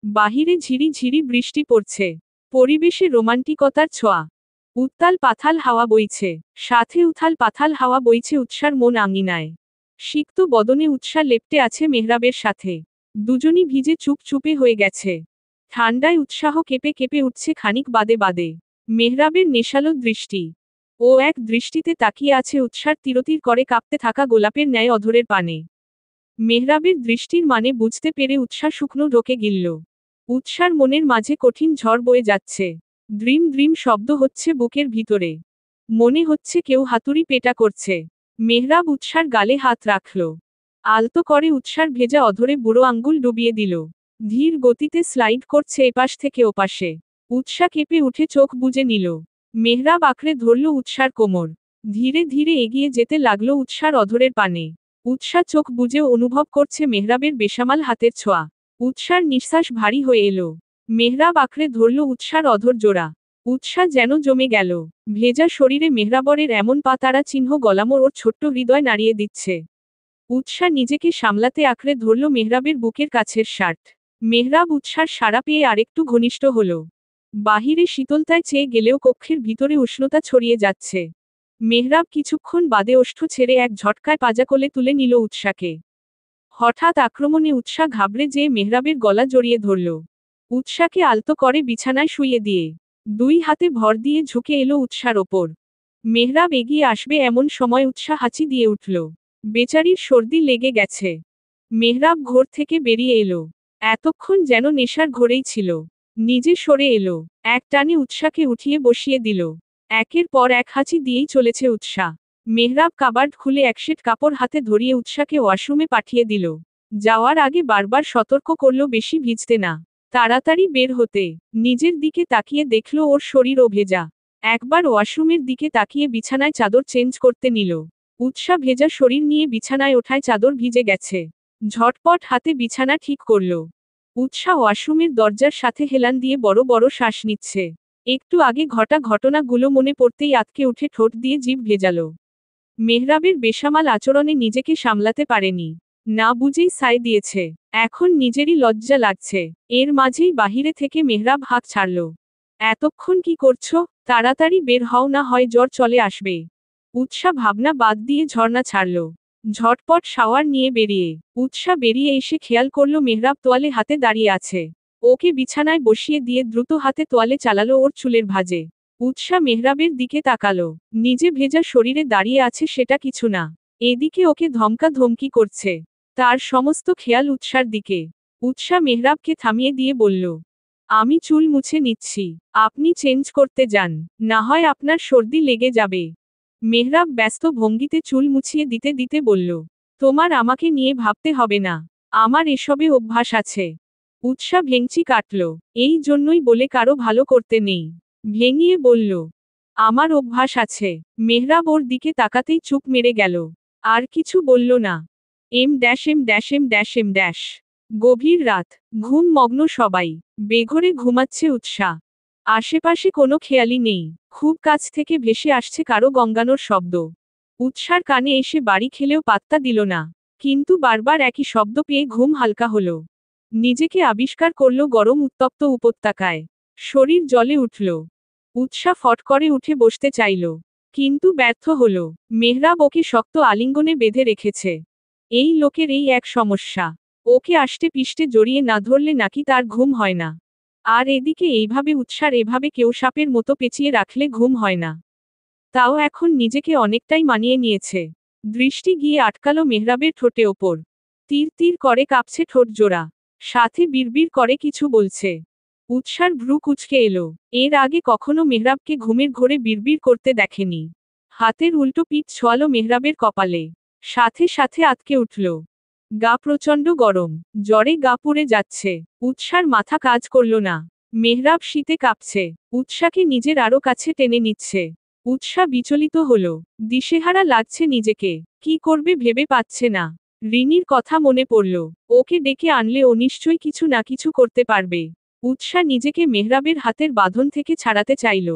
বাহিরে ঝিরি ঝিরি বৃষ্টি পড়ছে। পরিবেশে রোমান্টিকতার ছোঁয়া। উত্তাল পাথাল হাওয়া বইছে। সাথে উথাল পাথাল হাওয়া বইছে উৎসার মন আঙিনায়। সিক্ত বদনে উৎসাহ লেপ্টে আছে মেহরাবের সাথে। দুজনই ভিজে চুপচুপে হয়ে গেছে। ঠান্ডায় উৎসাহ কেঁপে কেঁপে উঠছে খানিক বাদে বাদে। মেহরাবের নেশালো দৃষ্টি। ও এক দৃষ্টিতে তাকিয়ে আছে উৎসার তিরতির করে কাঁপতে থাকা গোলাপের ন্যায় অধরের পানে। মেহরাবের দৃষ্টির মানে বুঝতে পেরে উৎসাহ শুকনো ঢোকে গিলল। উৎসার মনের মাঝে কঠিন ঝড় বয়ে যাচ্ছে। দ্রিম দ্রিম শব্দ হচ্ছে বুকের ভিতরে। মনে হচ্ছে কেউ হাতুড়ি পেটা করছে। মেহরাব উৎসার গালে হাত রাখল। আলতো করে উৎসার ভেজা অধরে বুড়ো আঙ্গুল ডুবিয়ে দিল। ধীর গতিতে স্লাইড করছে এপাশ থেকে ওপাশে। উৎসাহ কেঁপে উঠে চোখ বুজে নিল। মেহরাব আঁকড়ে ধরল উৎসার কোমর। ধীরে ধীরে এগিয়ে যেতে লাগল উৎসার অধরের পানে। উৎসাহ চোখ বুজেও অনুভব করছে মেহরাবের বেসামাল হাতের ছোঁয়া। উৎসার নিঃশ্বাস ভারী হয়ে এলো। মেহরাব আঁকড়ে ধরল উৎসার অধর জোড়া। উৎসাহ যেন জমে গেল। ভেজা শরীরে মেহরাবরের এমন পা তারা চিহ্ন গলামোর ওর ছোট্ট হৃদয় নাড়িয়ে দিচ্ছে। উৎসাহ নিজেকে সামলাতে আঁকড়ে ধরল মেহরাবের বুকের কাছের শার্ট। মেহরাব উৎসার সাড়া পেয়ে আরেকটু ঘনিষ্ঠ হল। বাহিরে শীতলতায় চেয়ে গেলেও কক্ষের ভিতরে উষ্ণতা ছড়িয়ে যাচ্ছে। মেহরাব কিছুক্ষণ বাদে ওষ্ঠ ছেড়ে এক ঝটকায় পাজা কোলে তুলে নিল উৎসাকে। হঠাৎ আক্রমণে উৎসাহ ঘাবড়ে যেয়ে মেহরাবের গলা জড়িয়ে ধরল। উৎসাকে আলতো করে বিছানায় শুইয়ে দিয়ে দুই হাতে ভর দিয়ে ঝুঁকে এলো উৎসার ওপর। মেহরাব এগিয়ে আসবে এমন সময় উৎসাহ হাঁচি দিয়ে উঠল। বেচারির সর্দি লেগে গেছে। মেহরাব ঘোর থেকে বেরিয়ে এলো। এতক্ষণ যেন নেশার ঘোরেই ছিল। নিজে সরে এলো। এক টানে উৎসাকে উঠিয়ে বসিয়ে দিল। একের পর এক হাঁচি দিয়েই চলেছে উৎসাহ। মেহরাব কাবার্ড খুলে এক সেট কাপড় হাতে ধরিয়ে উৎসাকে ওয়াশরুমে পাঠিয়ে দিল। যাওয়ার আগে বারবার সতর্ক করল বেশি ভিজতে না। তাড়াতাড়ি বের হতে। নিজের দিকে তাকিয়ে দেখল ওর শরীরও ভেজা। একবার ওয়াশরুমের দিকে তাকিয়ে বিছানায় চাদর চেঞ্জ করতে নিল। উৎসাহ ভেজা শরীর নিয়ে বিছানায় ওঠায় চাদর ভিজে গেছে। ঝটপট হাতে বিছানা ঠিক করল। উৎসাহ ওয়াশরুমের দরজার সাথে হেলান দিয়ে বড় বড় শ্বাস নিচ্ছে। একটু আগে ঘটা ঘটনাগুলো মনে পড়তেই আঁতকে উঠে ঠোঁট দিয়ে জিভ ভেজালো। মেহরাবের বেসামাল আচরণে নিজেকে সামলাতে পারেনি। না বুঝেই সায় দিয়েছে। এখন নিজেরই লজ্জা লাগছে। এর মাঝেই বাহিরে থেকে মেহরাব হাঁক ছাড়ল। এতক্ষণ কি করছো? তাড়াতাড়ি বের হও, না হয় জ্বর চলে আসবে। উৎসাহ ভাবনা বাদ দিয়ে ঝর্ণা ছাড়ল। ঝটপট শাওয়ার নিয়ে বেরিয়ে উৎসাহ বেরিয়ে এসে খেয়াল করল মেহরাব তোয়ালে হাতে দাঁড়িয়ে আছে। ওকে বিছানায় বসিয়ে দিয়ে দ্রুত হাতে তোয়ালে চালালো ওর চুলের ভাঁজে। উৎসাহ মেহরাবের দিকে তাকালো। নিজে ভেজা শরীরে দাঁড়িয়ে আছে সেটা কিছু না। এদিকে ওকে ধমকা ধমকি করছে। তার সমস্ত খেয়াল উৎসার দিকে। উৎসাহ মেহরাবকে থামিয়ে দিয়ে বলল, আমি চুল মুছে নিচ্ছি। আপনি চেঞ্জ করতে যান, না হয় আপনার সর্দি লেগে যাবে। মেহরাব ব্যস্ত ভঙ্গিতে চুল মুছিয়ে দিতে দিতে বলল, তোমার আমাকে নিয়ে ভাবতে হবে না। আমার এসবে অভ্যাস আছে। উৎসাহ ভেঙচি কাটল। এই জন্যই বলে কারো ভালো করতে নেই। ভেঙিয়ে বলল, আমার অভ্যাস আছে। মেহরাব ওর দিকে তাকাতেই চুপ মেরে গেল। আর কিছু বলল না। এম। গভীর রাত। ঘুম মগ্ন সবাই। বেঘরে ঘুমাচ্ছে উৎসাহ। আশেপাশে কোনো খেয়ালই নেই। খুব কাছ থেকে ভেসে আসছে কারো গঙ্গানোর শব্দ। উৎসার কানে এসে বাড়ি খেলেও পাত্তা দিল না। কিন্তু বারবার একই শব্দ পেয়ে ঘুম হালকা হলো। নিজেকে আবিষ্কার করল গরম উত্তপ্ত উপত্যকায়। শরীর জ্বলে উঠল। উৎসাহ ফট করে উঠে বসতে চাইল। কিন্তু ব্যর্থ হল। মেহরাব ওকে শক্ত আলিঙ্গনে বেঁধে রেখেছে। এই লোকের এই এক সমস্যা। ওকে আষ্টে পিষ্টে জড়িয়ে না ধরলে নাকি তার ঘুম হয় না। আর এদিকে এইভাবে উৎসার এভাবে কেউ সাপের মতো পেঁচিয়ে রাখলে ঘুম হয় না। তাও এখন নিজেকে অনেকটাই মানিয়ে নিয়েছে। দৃষ্টি গিয়ে আটকালো মেহরাবের ঠোঁটে ওপর। তীর তীর করে কাঁপছে ঠোঁট জোড়া। সাথে বিড়বিড় করে কিছু বলছে। উৎসার ভ্রু কুঁচকে এলো। এর আগে কখনো মেহরাবকে ঘুমের ঘোরে বিড়বিড় করতে দেখেনি। হাতের উল্টো পিঠ ছোয়ালো মেহরাবের কপালে। সাথে সাথে আতকে উঠল। গা প্রচণ্ড গরম। জ্বরে গা পুড়ে যাচ্ছে। উৎসার মাথা কাজ করল না। মেহরাব শীতে কাঁপছে। উৎসাকে নিজের আরো কাছে টেনে নিচ্ছে। উৎসাহ বিচলিত হল। দিশেহারা লাগছে নিজেকে। কি করবে ভেবে পাচ্ছে না। রিনির কথা মনে পড়ল। ওকে ডেকে আনলে ও নিশ্চয়ই কিছু না কিছু করতে পারবে। উৎসাহ নিজেকে মেহরাবের হাতের বাঁধন থেকে ছাড়াতে চাইল।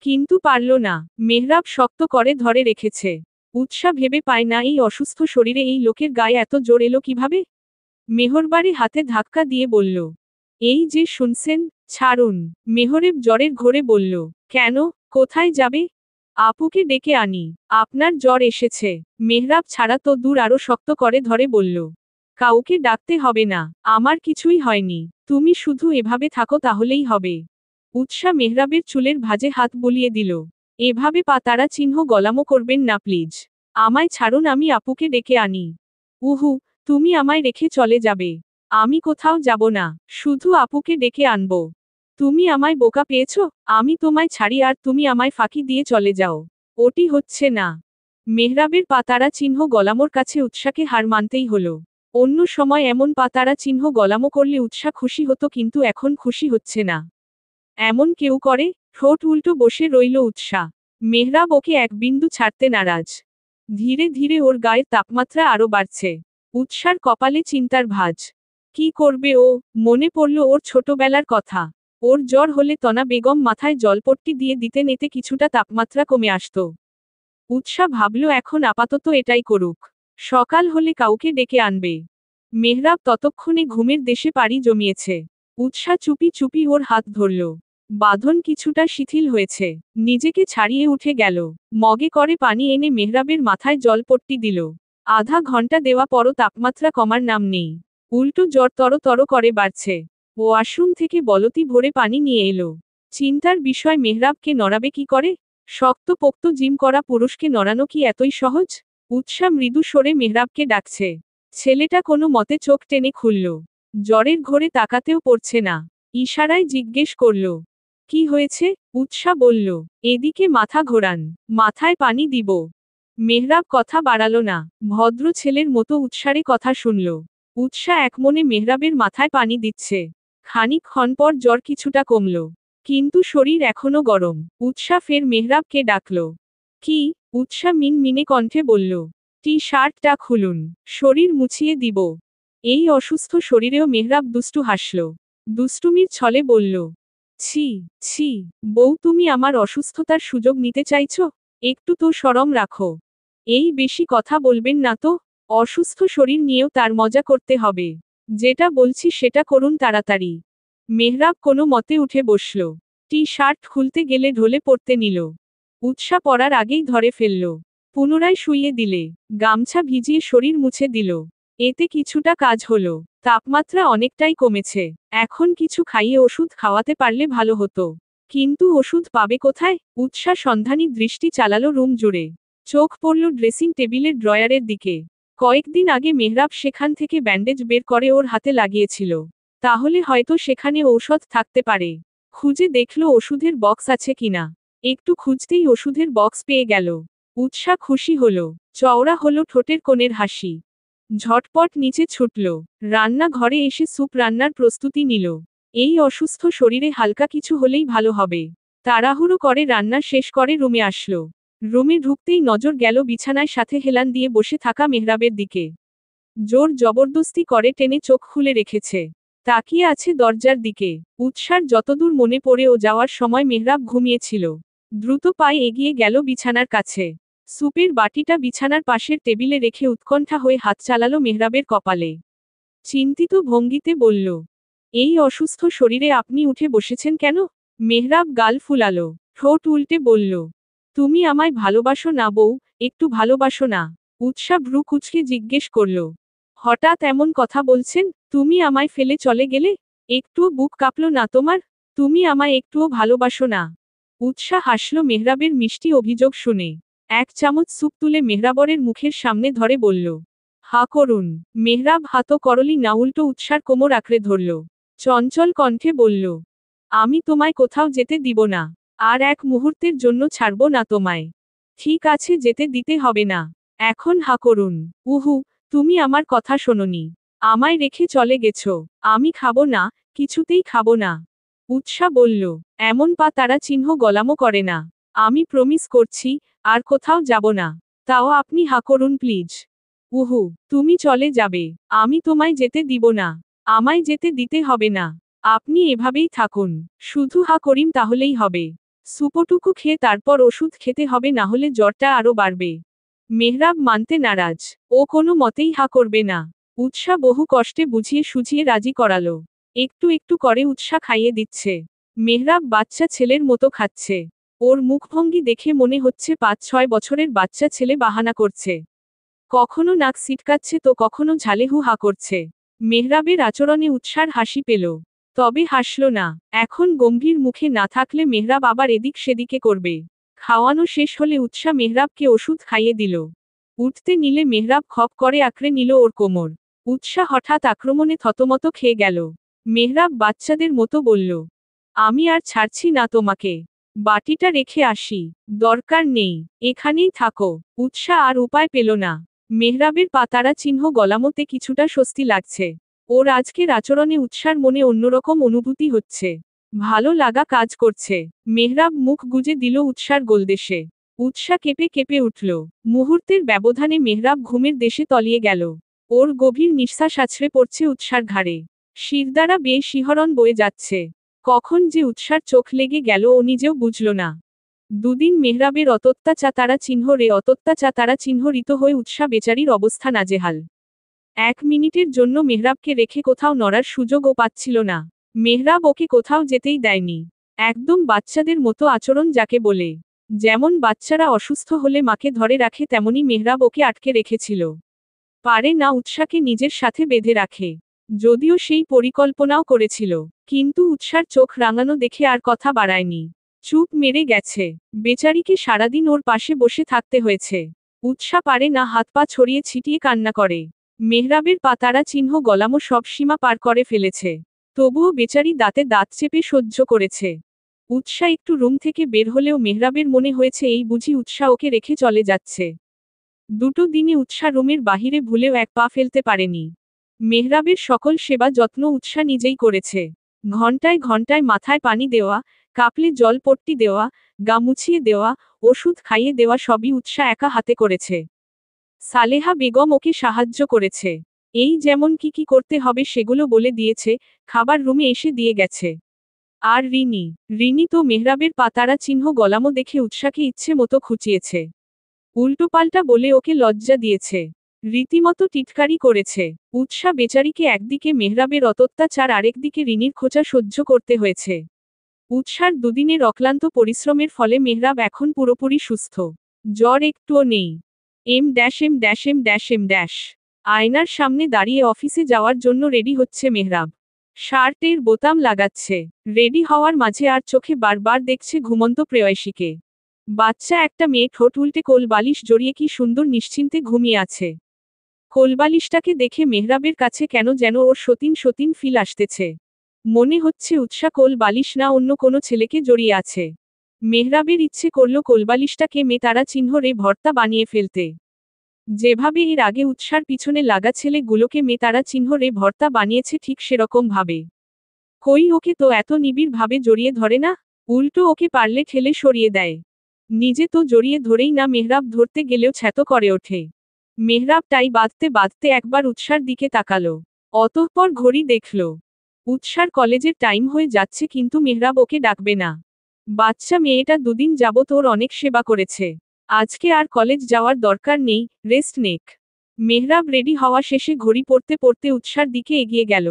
কিন্তু পারল না। মেহরাব শক্ত করে ধরে রেখেছে। উৎসাহ ভেবে পায় না এই অসুস্থ শরীরে এই লোকের গায়ে এত জোর এলো কিভাবে। মেহরবারে হাতে ধাক্কা দিয়ে বলল, এই যে শুনছেন, ছাড়ুন। মেহরেব জ্বরের ঘোরে বলল, কেন, কোথায় যাবে? আপুকে ডেকে আনি। আপনার জ্বর এসেছে। মেহরাব ছাড়া তো দূর আরো শক্ত করে ধরে বলল, কাউকে ডাকতে হবে না, আমার কিছুই হয়নি, তুমি শুধু এভাবে থাকো তাহলেই হবে। উৎসা মেহরাবের চুলের ভাঁজে হাত বুলিয়ে দিল। এভাবে পা তারা চিহ্ন গলামো করবেন না প্লিজ। আমায় ছাড়ুন, আমি আপুকে ডেকে আনি। উহু, তুমি আমায় রেখে চলে যাবে? আমি কোথাও যাব না, শুধু আপুকে ডেকে আনব। তুমি আমায় বোকা পেয়েছ? আমি তোমায় ছাড়ি আর তুমি আমায় ফাঁকি দিয়ে চলে যাও। ওটি হচ্ছে না। মেহরাবের পাতারা চিহ্ন গলামোর কাছে উৎসাকে হার মানতেই হলো। অন্য সময় এমন পাতারা চিহ্ন গলামো করলে উৎসা খুশি হতো, কিন্তু এখন খুশি হচ্ছে না। এমন কেউ করে? ঠোঁট উল্টো বসে রইল উৎসা। মেহরাব ওকে এক বিন্দু ছাড়তে নারাজ। ধীরে ধীরে ওর গায়ের তাপমাত্রা আরো বাড়ছে। উৎসার কপালে চিন্তার ভাঁজ। কি করবে ও? মনে পড়ল ওর ছোটবেলার কথা। ওর জ্বর হলে তনা বেগম মাথায় জলপট্টি দিয়ে দিতেন, এতে কিছুটা তাপমাত্রা কমে আসত। উৎসা ভাবল এখন আপাতত এটাই করুক। সকাল হলে কাউকে ডেকে আনবে। মেহরাব ততক্ষণে ঘুমের দেশে পাড়ি জমিয়েছে। উৎসা চুপি চুপি ওর হাত ধরল। বাঁধন কিছুটা শিথিল হয়েছে। নিজেকে ছাড়িয়ে উঠে গেল। মগে করে পানি এনে মেহরাবের মাথায় জলপট্টি দিল। আধা ঘন্টা দেওয়া পরও তাপমাত্রা কমার নাম নেই। উল্টো জ্বর তর করে বাড়ছে। ওয়াশরুম থেকে বলতি ভরে পানি নিয়ে এলো। চিন্তার বিষয়, মেহরাবকে নড়াবে কি করে? শক্ত পোক্ত জিম করা পুরুষকে নড়ানো কি এতই সহজ? উৎসা মৃদু স্বরে মেহরাবকে ডাকছে। ছেলেটা কোনো মতে চোখ টেনে খুলল। জ্বরের ঘোরে তাকাতেও পড়ছে না। ইশারায় জিজ্ঞেস করল, কি হয়েছে? উৎসা বলল, এদিকে মাথা ঘোরান, মাথায় পানি দিব। মেহরাব কথা বাড়ালো না। ভদ্র ছেলের মতো উৎসারে কথা শুনল। উৎসা একমনে মেহরাবের মাথায় পানি দিচ্ছে। খানিকক্ষণ পর জ্বর কিছুটা কমল, কিন্তু শরীর এখনো গরম। উৎসা ফের মেহরাবকে ডাকল। কি? উৎসা মিনমিনে কণ্ঠে বলল, টি শার্টটা খুলুন, শরীর মুছিয়ে দিব। এই অসুস্থ শরীরেও মেহরাব দুষ্টু হাসল। দুষ্টুমির ছলে বলল, ছি ছি, বউ তুমি আমার অসুস্থতার সুযোগ নিতে চাইছ? একটু তো শরম রাখো। এই বেশি কথা বলবেন না তো। অসুস্থ শরীর নিয়েও তার মজা করতে হবে। যেটা বলছি সেটা করুন তাড়াতাড়ি। মেহরাব কোনো মতে উঠে বসল। টি শার্ট খুলতে গেলে ঢলে পড়তে নিল। উৎসা পড়ার আগেই ধরে ফেলল। পুনরায় শুইয়ে দিলে। গামছা ভিজিয়ে শরীর মুছে দিল। এতে কিছুটা কাজ হলো। তাপমাত্রা অনেকটাই কমেছে। এখন কিছু খাইয়ে ওষুধ খাওয়াতে পারলে ভালো হতো। কিন্তু ওষুধ পাবে কোথায়? উৎসা সন্ধানী দৃষ্টি চালালো রুম জুড়ে। চোখ পড়ল ড্রেসিং টেবিলের ড্রয়ারের দিকে। কয়েকদিন আগে মেহরাব সেখান থেকে ব্যান্ডেজ বের করে ওর হাতে লাগিয়েছিল। তাহলে হয়তো সেখানে ঔষধ থাকতে পারে। খুঁজে দেখল ওষুধের বক্স আছে কিনা। একটু খুঁজতেই ওষুধের বক্স পেয়ে গেল। উৎসা খুশি হলো। চওড়া হলো ঠোঁটের কোণের হাসি। ঝটপট নিচে ছুটল। রান্নাঘরে এসে স্যুপ রান্নার প্রস্তুতি নিল। এই অসুস্থ শরীরে হালকা কিছু হলেই ভালো হবে। তাড়াহুড়ো করে রান্না শেষ করে রুমে আসলো। রুমে ঢুকতেই নজর গেল বিছানায় সাথে হেলান দিয়ে বসে থাকা মেহরাবের দিকে। জোর জবরদস্তি করে টেনে চোখ খুলে রেখেছে। তাকিয়ে আছে দরজার দিকে। উৎসার যতদূর মনে পড়ে ও যাওয়ার সময় মেহরাব ঘুমিয়েছিল। দ্রুত পায়ে এগিয়ে গেল বিছানার কাছে। স্যুপের বাটিটা বিছানার পাশের টেবিলে রেখে উৎকণ্ঠা হয়ে হাত চালালো মেহরাবের কপালে। চিন্তিত ভঙ্গিতে বলল, এই অসুস্থ শরীরে আপনি উঠে বসেছেন কেন? মেহরাব গাল ফুলালো। ঠোঁট উল্টে বলল, তুমি আমায় ভালোবাসো না বউ? একটু ভালোবাসো না? উৎসা ভ্রু কুঁচকে জিজ্ঞেস করল, হঠাৎ এমন কথা বলছেন? তুমি আমায় ফেলে চলে গেলে? একটুও বুক কাঁপল না তোমার? তুমি আমায় একটুও ভালোবাসো না? উৎসা হাসল মেহরাবের মিষ্টি অভিযোগ শুনে। এক চামচ স্যুপ তুলে মেহরাবরের মুখের সামনে ধরে বলল, হা করুন। মেহরাব হাতও করলি না, উল্টো উৎসার কোমর আঁকড়ে ধরল। চঞ্চল কণ্ঠে বলল, আমি তোমায় কোথাও যেতে দিব না। আর এক মুহূর্তের জন্য ছাড়ব না তোমায়। ঠিক আছে, যেতে দিতে হবে না। এখন হা করুন। উহু, তুমি আমার কথা শোনোনি। আমায় রেখে চলে গেছো। আমি খাবো না, কিছুতেই খাবো না। উৎসা বলল, এমন পা তারা চিহ্ন গলামো করে না। আমি প্রমিস করছি, আর কোথাও যাব না। তাও আপনি হা করুন প্লিজ। উহু, তুমি চলে যাবে। আমি তোমায় যেতে দিব না। আমায় যেতে দিতে হবে না। আপনি এভাবেই থাকুন। শুধু হা করিম তাহলেই হবে। সুপোটুকু খেয়ে তারপর ওষুধ খেতে হবে, না হলে জ্বরটা আরো বাড়বে। মেহরাব মানতে নারাজ। ও কোনো মতেই হা করবে না। উৎসা বহু কষ্টে বুঝিয়ে সুঝিয়ে রাজি করালো। একটু একটু করে উৎসাহ খাইয়ে দিচ্ছে। মেহরাব বাচ্চা ছেলের মতো খাচ্ছে। ওর মুখভঙ্গি দেখে মনে হচ্ছে ৫-৬ বছরের বাচ্চা ছেলে বাহানা করছে। কখনো নাক সিটকাচ্ছে তো কখনো ঝালে হু হা করছে। মেহরাবের আচরণে উৎসার হাসি পেল। তবে হাসল না। এখন গম্ভীর মুখে না থাকলে মেহরাব আবার এদিক সেদিকে করবে। খাওয়ানো শেষ হলে উৎসা মেহরাবকে ওষুধ খাইয়ে দিল। উঠতে নিলে মেহরাব খপ করে আঁকড়ে নিল ওর কোমর। উৎসা হঠাৎ আক্রমণে থতমত খেয়ে গেল। মেহরাব বাচ্চাদের মতো বলল, আমি আর ছাড়ছি না তোমাকে। বাটিটা রেখে আসি। দরকার নেই, এখানেই থাকো। উৎসা আর উপায় পেল না। মেহরাবের পাতারা চিহ্ন গলামতে কিছুটা স্বস্তি লাগছে। ওর আজকের আচরণে উৎসার মনে অন্যরকম অনুভূতি হচ্ছে। ভালো লাগা কাজ করছে। মেহরাব মুখ গুজে দিল উৎসার গোলদেশে। উৎসা কেঁপে কেঁপে উঠল। মুহূর্তের ব্যবধানে মেহরাব ঘুমের দেশে তলিয়ে গেল। ওর গভীর নিঃশ্বাস আছড়ে পড়ছে উৎসার ঘাড়ে। শিরদাঁড়া বেয়ে শিহরণ বয়ে যাচ্ছে। কখন যে উৎসার চোখ লেগে গেল ও নিজেও বুঝল না। দুদিন মেহরাবের অতত্যাচাতারা চিহ্ন রে অতত্যাচাতারা চিহ্নিত হয়ে উৎসা বেচারির অবস্থা নাজেহাল। ১ মিনিটের জন্য মেহরাবকে রেখে কোথাও নড়ার সুযোগও পাচ্ছিল না। মেহরাব ওকে কোথাও যেতেই দেয়নি। একদম বাচ্চাদের মতো আচরণ যাকে বলে। যেমন বাচ্চারা অসুস্থ হলে মাকে ধরে রাখে তেমনি মেহরাব ওকে আটকে রেখেছিল। পারে না উৎসাকে নিজের সাথে বেঁধে রাখে। যদিও সেই পরিকল্পনাও করেছিল। কিন্তু উৎসার চোখ রাঙানো দেখে আর কথা বাড়ায়নি। চুপ মেরে গেছে। বেচারিকে সারাদিন ওর পাশে বসে থাকতে হয়েছে। উৎসা পারে না হাত পা ছড়িয়ে ছিটিয়ে কান্না করে। মেহরাবের পাতারা চিহ্ন গলামো সব সীমা পার করে ফেলেছে। তবুও বেচারি দাঁতে দাঁত চেপে সহ্য করেছে। উৎসা একটু রুম থেকে বের হলেও মেহরাবের মনে হয়েছে এই বুঝি উৎসা ওকে রেখে চলে যাচ্ছে। দুটো দিনে উৎসা রুমের বাহিরে ভুলেও এক পা ফেলতে পারেনি। মেহরাবের সকল সেবা যত্ন উৎসা নিজেই করেছে। ঘন্টায় ঘন্টায় মাথায় পানি দেওয়া, কাপলে জলপট্টি দেওয়া, গা মুছিয়ে দেওয়া, ওষুধ খাইয়ে দেওয়া সবই উৎসা একা হাতে করেছে। সালেহা বেগম ওকে সাহায্য করেছে। এই যেমন কি কি করতে হবে সেগুলো বলে দিয়েছে, খাবার রুমে এসে দিয়ে গেছে। আর রিনি তো মেহরাবের পাতারা চিহ্ন গলামো দেখে উৎসাকে ইচ্ছে মতো খুঁচিয়েছে। উল্টোপাল্টা বলে ওকে লজ্জা দিয়েছে। রীতিমতো টিটকারি করেছে। উৎসা বেচারিকে একদিকে মেহরাবের অত্যাচার আরেকদিকে রিনির খোঁচা সহ্য করতে হয়েছে। উৎসার দুদিনের অক্লান্ত পরিশ্রমের ফলে মেহরাব এখন পুরোপুরি সুস্থ। জ্বর একটুও নেই। এম। আয়নার সামনে দাঁড়িয়ে অফিসে যাওয়ার জন্য রেডি হচ্ছে মেহরাব। শার্টের বোতাম লাগাচ্ছে। রেডি হওয়ার মাঝে আর চোখে বারবার দেখছে ঘুমন্ত প্রেয়সীকে। বাচ্চা একটা মেয়ে ঠোঁট উল্টে কোল বালিশ জড়িয়ে কি সুন্দর নিশ্চিন্তে ঘুমিয়ে আছে। কোলবালিশটাকে দেখে মেহরাবের কাছে কেন যেন ওর সতীন সতীন ফিল আসতেছে। মনে হচ্ছে উৎসা কোল বালিশ না অন্য কোনো ছেলেকে জড়িয়ে আছে। মেহরাবের ইচ্ছে করল কোলবালিশটাকে তারা চিহ্ন রে ভর্তা বানিয়ে ফেলতে। যেভাবে এর আগে উৎসার পিছনে লাগা ছেলেগুলোকে তারা চিহ্ন রে ভর্তা বানিয়েছে ঠিক সেরকম ভাবে। কই ওকে তো এত নিবিড় ভাবে জড়িয়ে ধরে না, উল্টো ওকে পারলে ঠেলে সরিয়ে দেয়। নিজে তো জড়িয়ে ধরেই না, মেহরাব ধরতে গেলেও ছ্যাতো করে ওঠে। মেহরাব টাই বাঁধতে বাঁধতে একবার উৎসার দিকে তাকালো। অতঃপর ঘড়ি দেখল। উৎসার কলেজের টাইম হয়ে যাচ্ছে কিন্তু মেহরাব ওকে ডাকবে না। বাচ্চা মেয়েটা দুদিন যাবত ওর অনেক সেবা করেছে। আজকে আর কলেজ যাওয়ার দরকার নেই, রেস্ট নেক। মেহরাব রেডি হওয়া শেষে ঘড়ি পড়তে পড়তে উৎসার দিকে এগিয়ে গেল।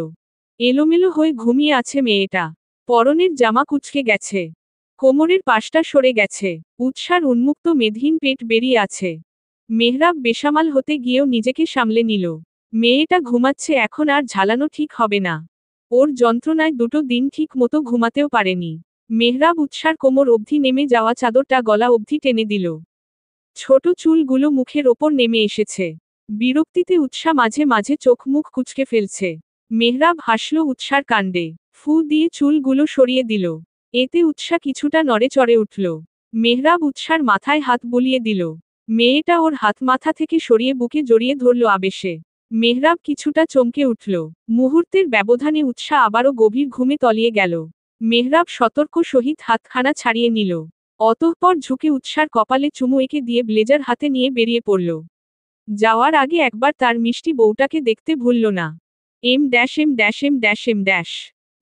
এলোমেলো হয়ে ঘুমিয়ে আছে মেয়েটা। পরনের জামা কুঁচকে গেছে। কোমরের পাশটা সরে গেছে। উৎসার উন্মুক্ত মেদহীন পেট বেরিয়ে আছে। মেহরাব বেসামাল হতে গিয়েও নিজেকে সামলে নিল। মেয়েটা ঘুমাচ্ছে, এখন আর ঝালানো ঠিক হবে না। ওর যন্ত্রণায় দুটো দিন ঠিক মতো ঘুমাতেও পারেনি। মেহরাব উৎসার কোমর অবধি নেমে যাওয়া চাদরটা গলা অবধি টেনে দিল। ছোট চুলগুলো মুখের ওপর নেমে এসেছে। বিরক্তিতে উৎসা মাঝে মাঝে চোখ মুখ কুঁচকে ফেলছে। মেহরাব হাসল উৎসার কাণ্ডে। ফু দিয়ে চুলগুলো সরিয়ে দিল। এতে উৎসা কিছুটা নড়ে চড়ে উঠল। মেহরাব উৎসার মাথায় হাত বুলিয়ে দিল। মেয়েটা ওর হাত মাথা থেকে সরিয়ে বুকে জড়িয়ে ধরল আবেশে। মেহরাব কিছুটা চমকে উঠল। মুহূর্তের ব্যবধানে উৎসা আবারও গভীর ঘুমে তলিয়ে গেল। মেহরাব সতর্ক সহিত হাতখানা ছাড়িয়ে নিল। অতঃপর ঝুঁকে উৎসার কপালে চুমু এঁকে দিয়ে ব্লেজার হাতে নিয়ে বেরিয়ে পড়ল। যাওয়ার আগে একবার তার মিষ্টি বউটাকে দেখতে ভুলল না। এম।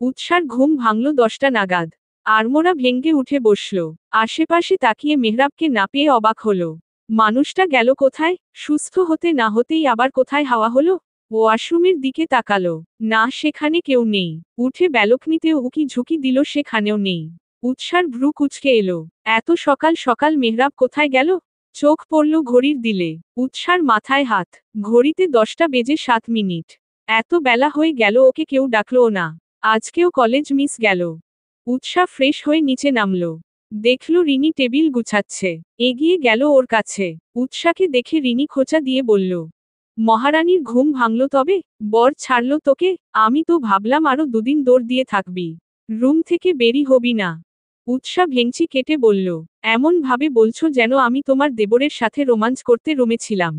উৎসার ঘুম ভাঙল 10টা নাগাদ। আড়মোড়া ভেঙ্গে উঠে বসল। আশেপাশে তাকিয়ে মেহরাবকে না পেয়ে অবাক হল। মানুষটা গেল কোথায়? সুস্থ হতে না হতেই আবার কোথায় হাওয়া হলো। ওয়াশরুমের দিকে তাকালো। না, সেখানে কেউ নেই। উঠে ব্যালকনিতেও উকি ঝুঁকি দিল, সেখানেও নেই। উৎসার ভ্রু কুঁচকে এলো। এত সকাল সকাল মেহরাব কোথায় গেল? চোখ পড়ল ঘড়ির দিলে। উৎসার মাথায় হাত। ঘড়িতে 10টা বেজে 7 মিনিট। এত বেলা হয়ে গেল, ওকে কেউ ডাকলও না। আজকেও কলেজ মিস গেল। উৎসা ফ্রেশ হয়ে নিচে নামল। দেখল রিনি টেবিল গুছাচ্ছে। এগিয়ে গেল ওর কাছে। উৎসাকে দেখে রিনি খোঁচা দিয়ে বলল, মহারানীর ঘুম ভাঙল তবে? বর ছাড়ল তোকে? আমি তো ভাবলাম আরো দুদিন দৌড় দিয়ে থাকবি, রুম থেকে বেরি হবি না। উৎসা ভেঙচি কেটে বলল, এমন ভাবে বলছো যেন আমি তোমার দেবরের সাথে রোমান্স করতে রুমে ছিলাম।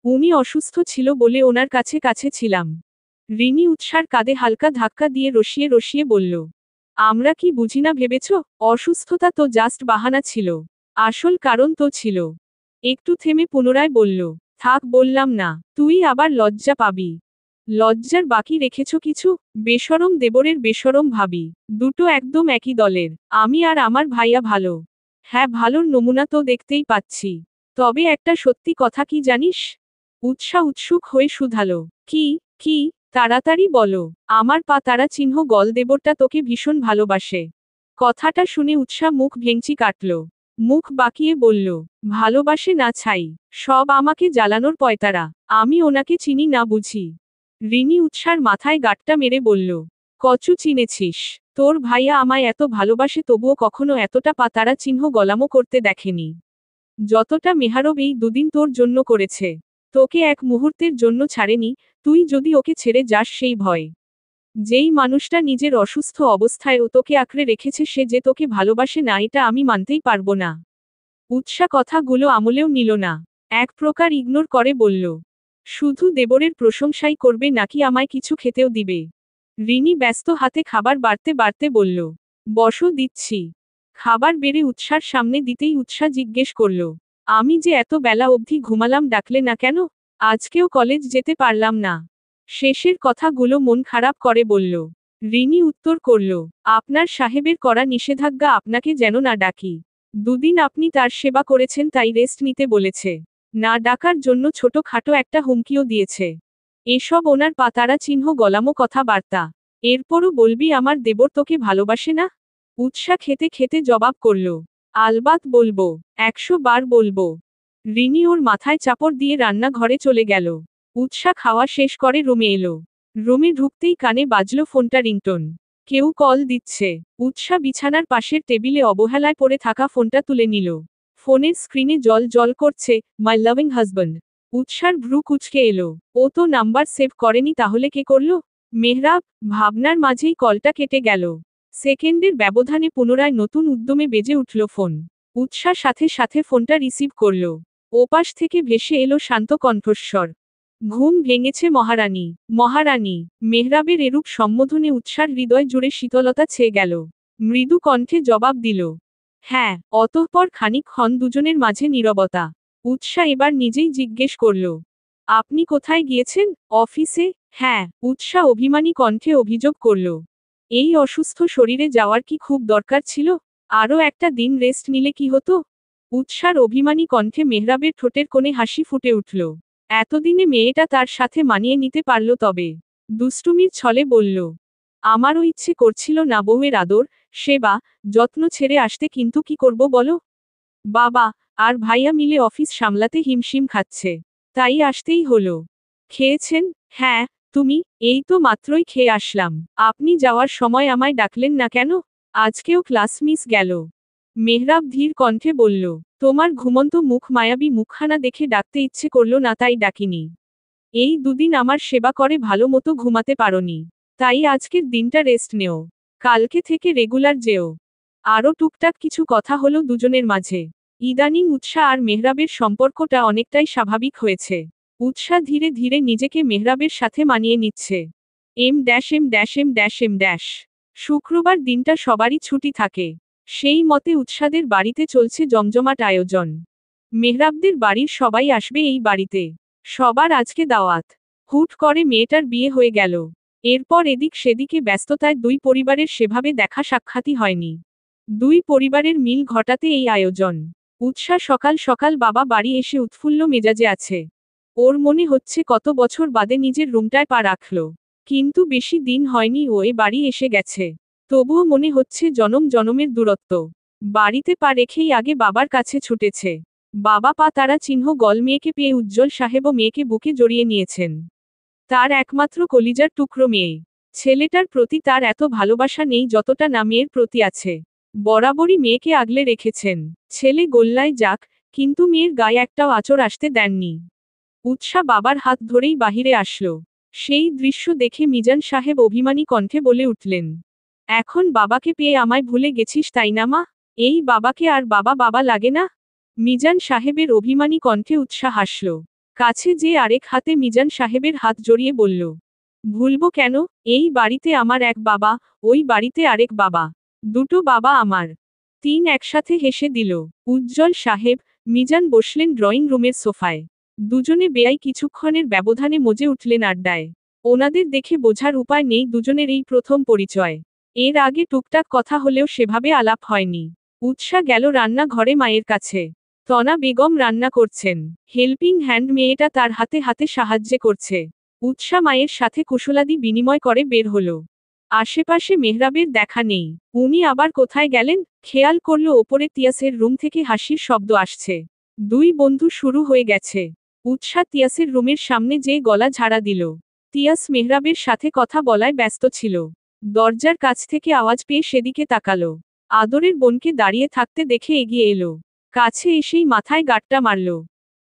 উনি অসুস্থ ছিল বলে ওনার কাছে কাছে ছিলাম। রিনি উৎসার কাঁধে হালকা ধাক্কা দিয়ে রসিয়ে রসিয়ে বলল, আমরা কি বুঝি না ভেবেছ? অসুস্থতা তো জাস্ট বাহানা ছিল। আসল কারণ তো ছিল। একটু থেমে পুনরায় বলল, থাক বললাম না, তুই আবার লজ্জা পাবি। লজ্জার বাকি রেখেছ কিছু? বেশরম দেবরের বেশরম ভাবি, দুটো একদম একই দলের। আমি আর আমার ভাইয়া ভালো। হ্যাঁ, ভালোর নমুনা তো দেখতেই পাচ্ছি। তবে একটা সত্যি কথা কি জানিস? উৎসা উৎসুক হয়ে শুধালো, কি? কি? তাড়াতাড়ি বলো। আমার পা তারা চিহ্ন গল দেবরটা তোকে ভীষণ ভালোবাসে। কথাটা শুনে উৎসা মুখ ভেঙচি কাটল। মুখ বাঁকিয়ে বলল, ভালোবাসে না ছাই, সব আমাকে জ্বালানোর পয়তারা। আমি ওনাকে চিনি না বুঝি? রিনি উৎসার মাথায় গাঁটটা মেরে বলল, কচু চিনেছিস? তোর ভাইয়া আমায় এত ভালোবাসে তবুও কখনো এতটা পাতারা চিহ্ন গলামো করতে দেখেনি। যতটা মেহারব এই দুদিন তোর জন্য করেছে। তোকে এক মুহূর্তের জন্য ছাড়েনি, তুই যদি ওকে ছেড়ে যাস সেই ভয়। যেই মানুষটা নিজের অসুস্থ অবস্থায় ও তোকে আঁকড়ে রেখেছে সে যে তোকে ভালোবাসে না এটা আমি মানতেই পারবো না। উৎসা কথাগুলো আমলেও নিল না। এক প্রকার ইগনোর করে বলল, শুধু দেবরের প্রশংসাই করবে নাকি আমায় কিছু খেতেও দিবে? রিনি ব্যস্ত হাতে খাবার বাড়তে বাড়তে বলল, বসো দিচ্ছি। খাবার বেড়ে উৎসার সামনে দিতেই উৎসা জিজ্ঞেস করল, আমি যে এত বেলা অবধি ঘুমালাম ডাকলে না কেন? আজকেও কলেজ যেতে পারলাম না। শেষের কথাগুলো মন খারাপ করে বলল। রিনি উত্তর করল, আপনার সাহেবের করা নিষেধাজ্ঞা আপনাকে যেন না ডাকি। দুদিন আপনি তার সেবা করেছেন তাই রেস্ট নিতে বলেছে। না ডাকার জন্য ছোটখাটো একটা হুমকিও দিয়েছে। এসব ওনার পাতারা চিহ্ন গলামো কথাবার্তা। এরপরও বলবি আমার দেবর তোকে ভালোবাসে না? উৎসা খেতে খেতে জবাব করল, আলবাত বলবো, 100 বার বলবো। রিনি ওর মাথায় চাপড় দিয়ে রান্নাঘরে চলে গেল। উৎসা খাওয়া শেষ করে রুমে এলো। রুমে ঢুকতেই কানে বাজলো ফোনটা রিংটোন। কেউ কল দিচ্ছে। উৎসা বিছানার পাশের টেবিলে অবহেলায় পড়ে থাকা ফোনটা তুলে নিল। ফোনের স্ক্রিনে জল জল করছে, মাই লাভিং হাজব্যান্ড। উৎসার ভ্রু কুঁচকে এলো। ও তো নাম্বার সেভ করেনি, তাহলে কে করলো? মেহরাব। ভাবনার মাঝেই কলটা কেটে গেল। সেকেন্ডের ব্যবধানে পুনরায় নতুন উদ্যমে বেজে উঠল ফোন। উৎসা সাথে সাথে ফোনটা রিসিভ করল। ওপাশ থেকে ভেসে এলো শান্ত কণ্ঠস্বর, ঘুম ভেঙেছে মহারানী। মহারানী। মেহরাবের এরূপ সম্বোধনে উৎসার হৃদয় জুড়ে শীতলতা ছেয়ে গেল। মৃদু কণ্ঠে জবাব দিল, হ্যাঁ। অতঃপর খানিকক্ষণ দুজনের মাঝে নীরবতা। উৎসা এবার নিজেই জিজ্ঞেস করল, আপনি কোথায় গিয়েছেন? অফিসে। হ্যাঁ। উৎসা অভিমানী কণ্ঠে অভিযোগ করল, এই অসুস্থ শরীরে যাওয়ার কি খুব দরকার ছিল? আরও একটা দিন রেস্ট নিলে কি হতো? উৎসার অভিমানী কণ্ঠে মেহরাবের ঠোঁটের কোণে হাসি ফুটে উঠল। এতদিনে মেয়েটা তার সাথে মানিয়ে নিতে পারল তবে। দুষ্টুমির ছলে বলল, আমারও ইচ্ছে করছিল না বউয়ের আদর, সেবা, যত্ন ছেড়ে আসতে, কিন্তু কি করব বলো? বাবা আর ভাইয়া মিলে অফিস সামলাতে হিমশিম খাচ্ছে। তাই আসতেই হলো। খেয়েছেন? হ্যাঁ। তুমি? এই তো মাত্রই খেয়ে আসলাম। আপনি যাওয়ার সময় আমায় ডাকলেন না কেন? আজকেও ক্লাস মিস গেল। মেহরাব ধীর কণ্ঠে বলল, তোমার ঘুমন্ত মুখ মায়াবী মুখখানা দেখে ডাকতে ইচ্ছে করল না তাই ডাকিনি। এই দুদিন আমার সেবা করে ভালো মতো ঘুমাতে পারোনি। তাই আজকের দিনটা রেস্ট নেও। কালকে থেকে রেগুলার যেও। আরও টুকটাক কিছু কথা হলো দুজনের মাঝে। ইদানিং উৎসা আর মেহরাবের সম্পর্কটা অনেকটাই স্বাভাবিক হয়েছে। উৎসা ধীরে ধীরে নিজেকে মেহরাবের সাথে মানিয়ে নিচ্ছে। এম। শুক্রবার দিনটা সবারই ছুটি থাকে। সেই মতে উৎসাদের বাড়িতে চলছে জমজমাট আয়োজন। মেহরাবদের বাড়ির সবাই আসবে এই বাড়িতে। সবার আজকে দাওয়াত। হুট করে মেয়েটার বিয়ে হয়ে গেল। এরপর এদিক সেদিকে ব্যস্ততায় দুই পরিবারের সেভাবে দেখা সাক্ষাৎই হয়নি। দুই পরিবারের মিল ঘটাতে এই আয়োজন। উৎসা সকাল সকাল বাবা বাড়ি এসে উৎফুল্ল মেজাজে আছে। ওর মনে হচ্ছে কত বছর বাদে নিজের রুমটায় পা রাখল। কিন্তু বেশি দিন হয়নি ও এ বাড়ি এসে গেছে। তবুও মনে হচ্ছে জনম জনমের দূরত্ব। বাড়িতে পা রেখেই আগে বাবার কাছে ছুটেছে। বাবা পা তারা চিহ্ন গল মেয়েকে পেয়ে উজ্জ্বল সাহেবও মেয়েকে বুকে জড়িয়ে নিয়েছেন। তার একমাত্র কলিজার টুকরো মেয়ে। ছেলেটার প্রতি তার এত ভালোবাসা নেই যতটা না মেয়ের প্রতি আছে। বরাবরই মেয়েকে আগলে রেখেছেন। ছেলে গোল্লায় যাক, কিন্তু মেয়ের গায়ে একটাও আঁচড় আসতে দেননি। উৎসা বাবার হাত ধরেই বাহিরে আসলো। সেই দৃশ্য দেখে মিজান সাহেব অভিমানী কণ্ঠে বলে উঠলেন, এখন বাবাকে পেয়ে আমায় ভুলে গেছিস তাই না মা? এই বাবাকে আর বাবা বাবা লাগে না? মিজান সাহেবের অভিমানী কণ্ঠে উৎসাহ হাসল। কাছে যে আরেক হাতে মিজান সাহেবের হাত জড়িয়ে বলল, ভুলবো কেন? এই বাড়িতে আমার এক বাবা, ওই বাড়িতে আরেক বাবা। দুটো বাবা আমার। তিন একসাথে হেসে দিল। উজ্জ্বল সাহেব, মিজান বসলেন ড্রয়িং রুমের সোফায়। দুজনে বেয়াই কিছুক্ষণের ব্যবধানে মজে উঠলেন আড্ডায়। ওনাদের দেখে বোঝার উপায় নেই দুজনের এই প্রথম পরিচয়। এর আগে টুকটাক কথা হলেও সেভাবে আলাপ হয়নি। উৎসা গেল রান্না ঘরে মায়ের কাছে। তনা বেগম রান্না করছেন। হেল্পিং হ্যান্ড মেয়েটা তার হাতে হাতে সাহায্য করছে। উৎসা মায়ের সাথে কুশলাদি বিনিময় করে বের হলো। আশেপাশে মেহরাবের দেখা নেই। উনি আবার কোথায় গেলেন? খেয়াল করল ওপরে তিয়াসের রুম থেকে হাসির শব্দ আসছে। দুই বন্ধু শুরু হয়ে গেছে। উৎসা তিয়াসের রুমের সামনে যেয়ে গলা ঝাড়া দিল। তিয়াস মেহরাবের সাথে কথা বলায় ব্যস্ত ছিল। দরজার কাছ থেকে আওয়াজ পেয়ে সেদিকে তাকালো। আদরের বোনকে দাঁড়িয়ে থাকতে দেখে এগিয়ে এলো। কাছে এসেই মাথায় গাঁটটা মারল।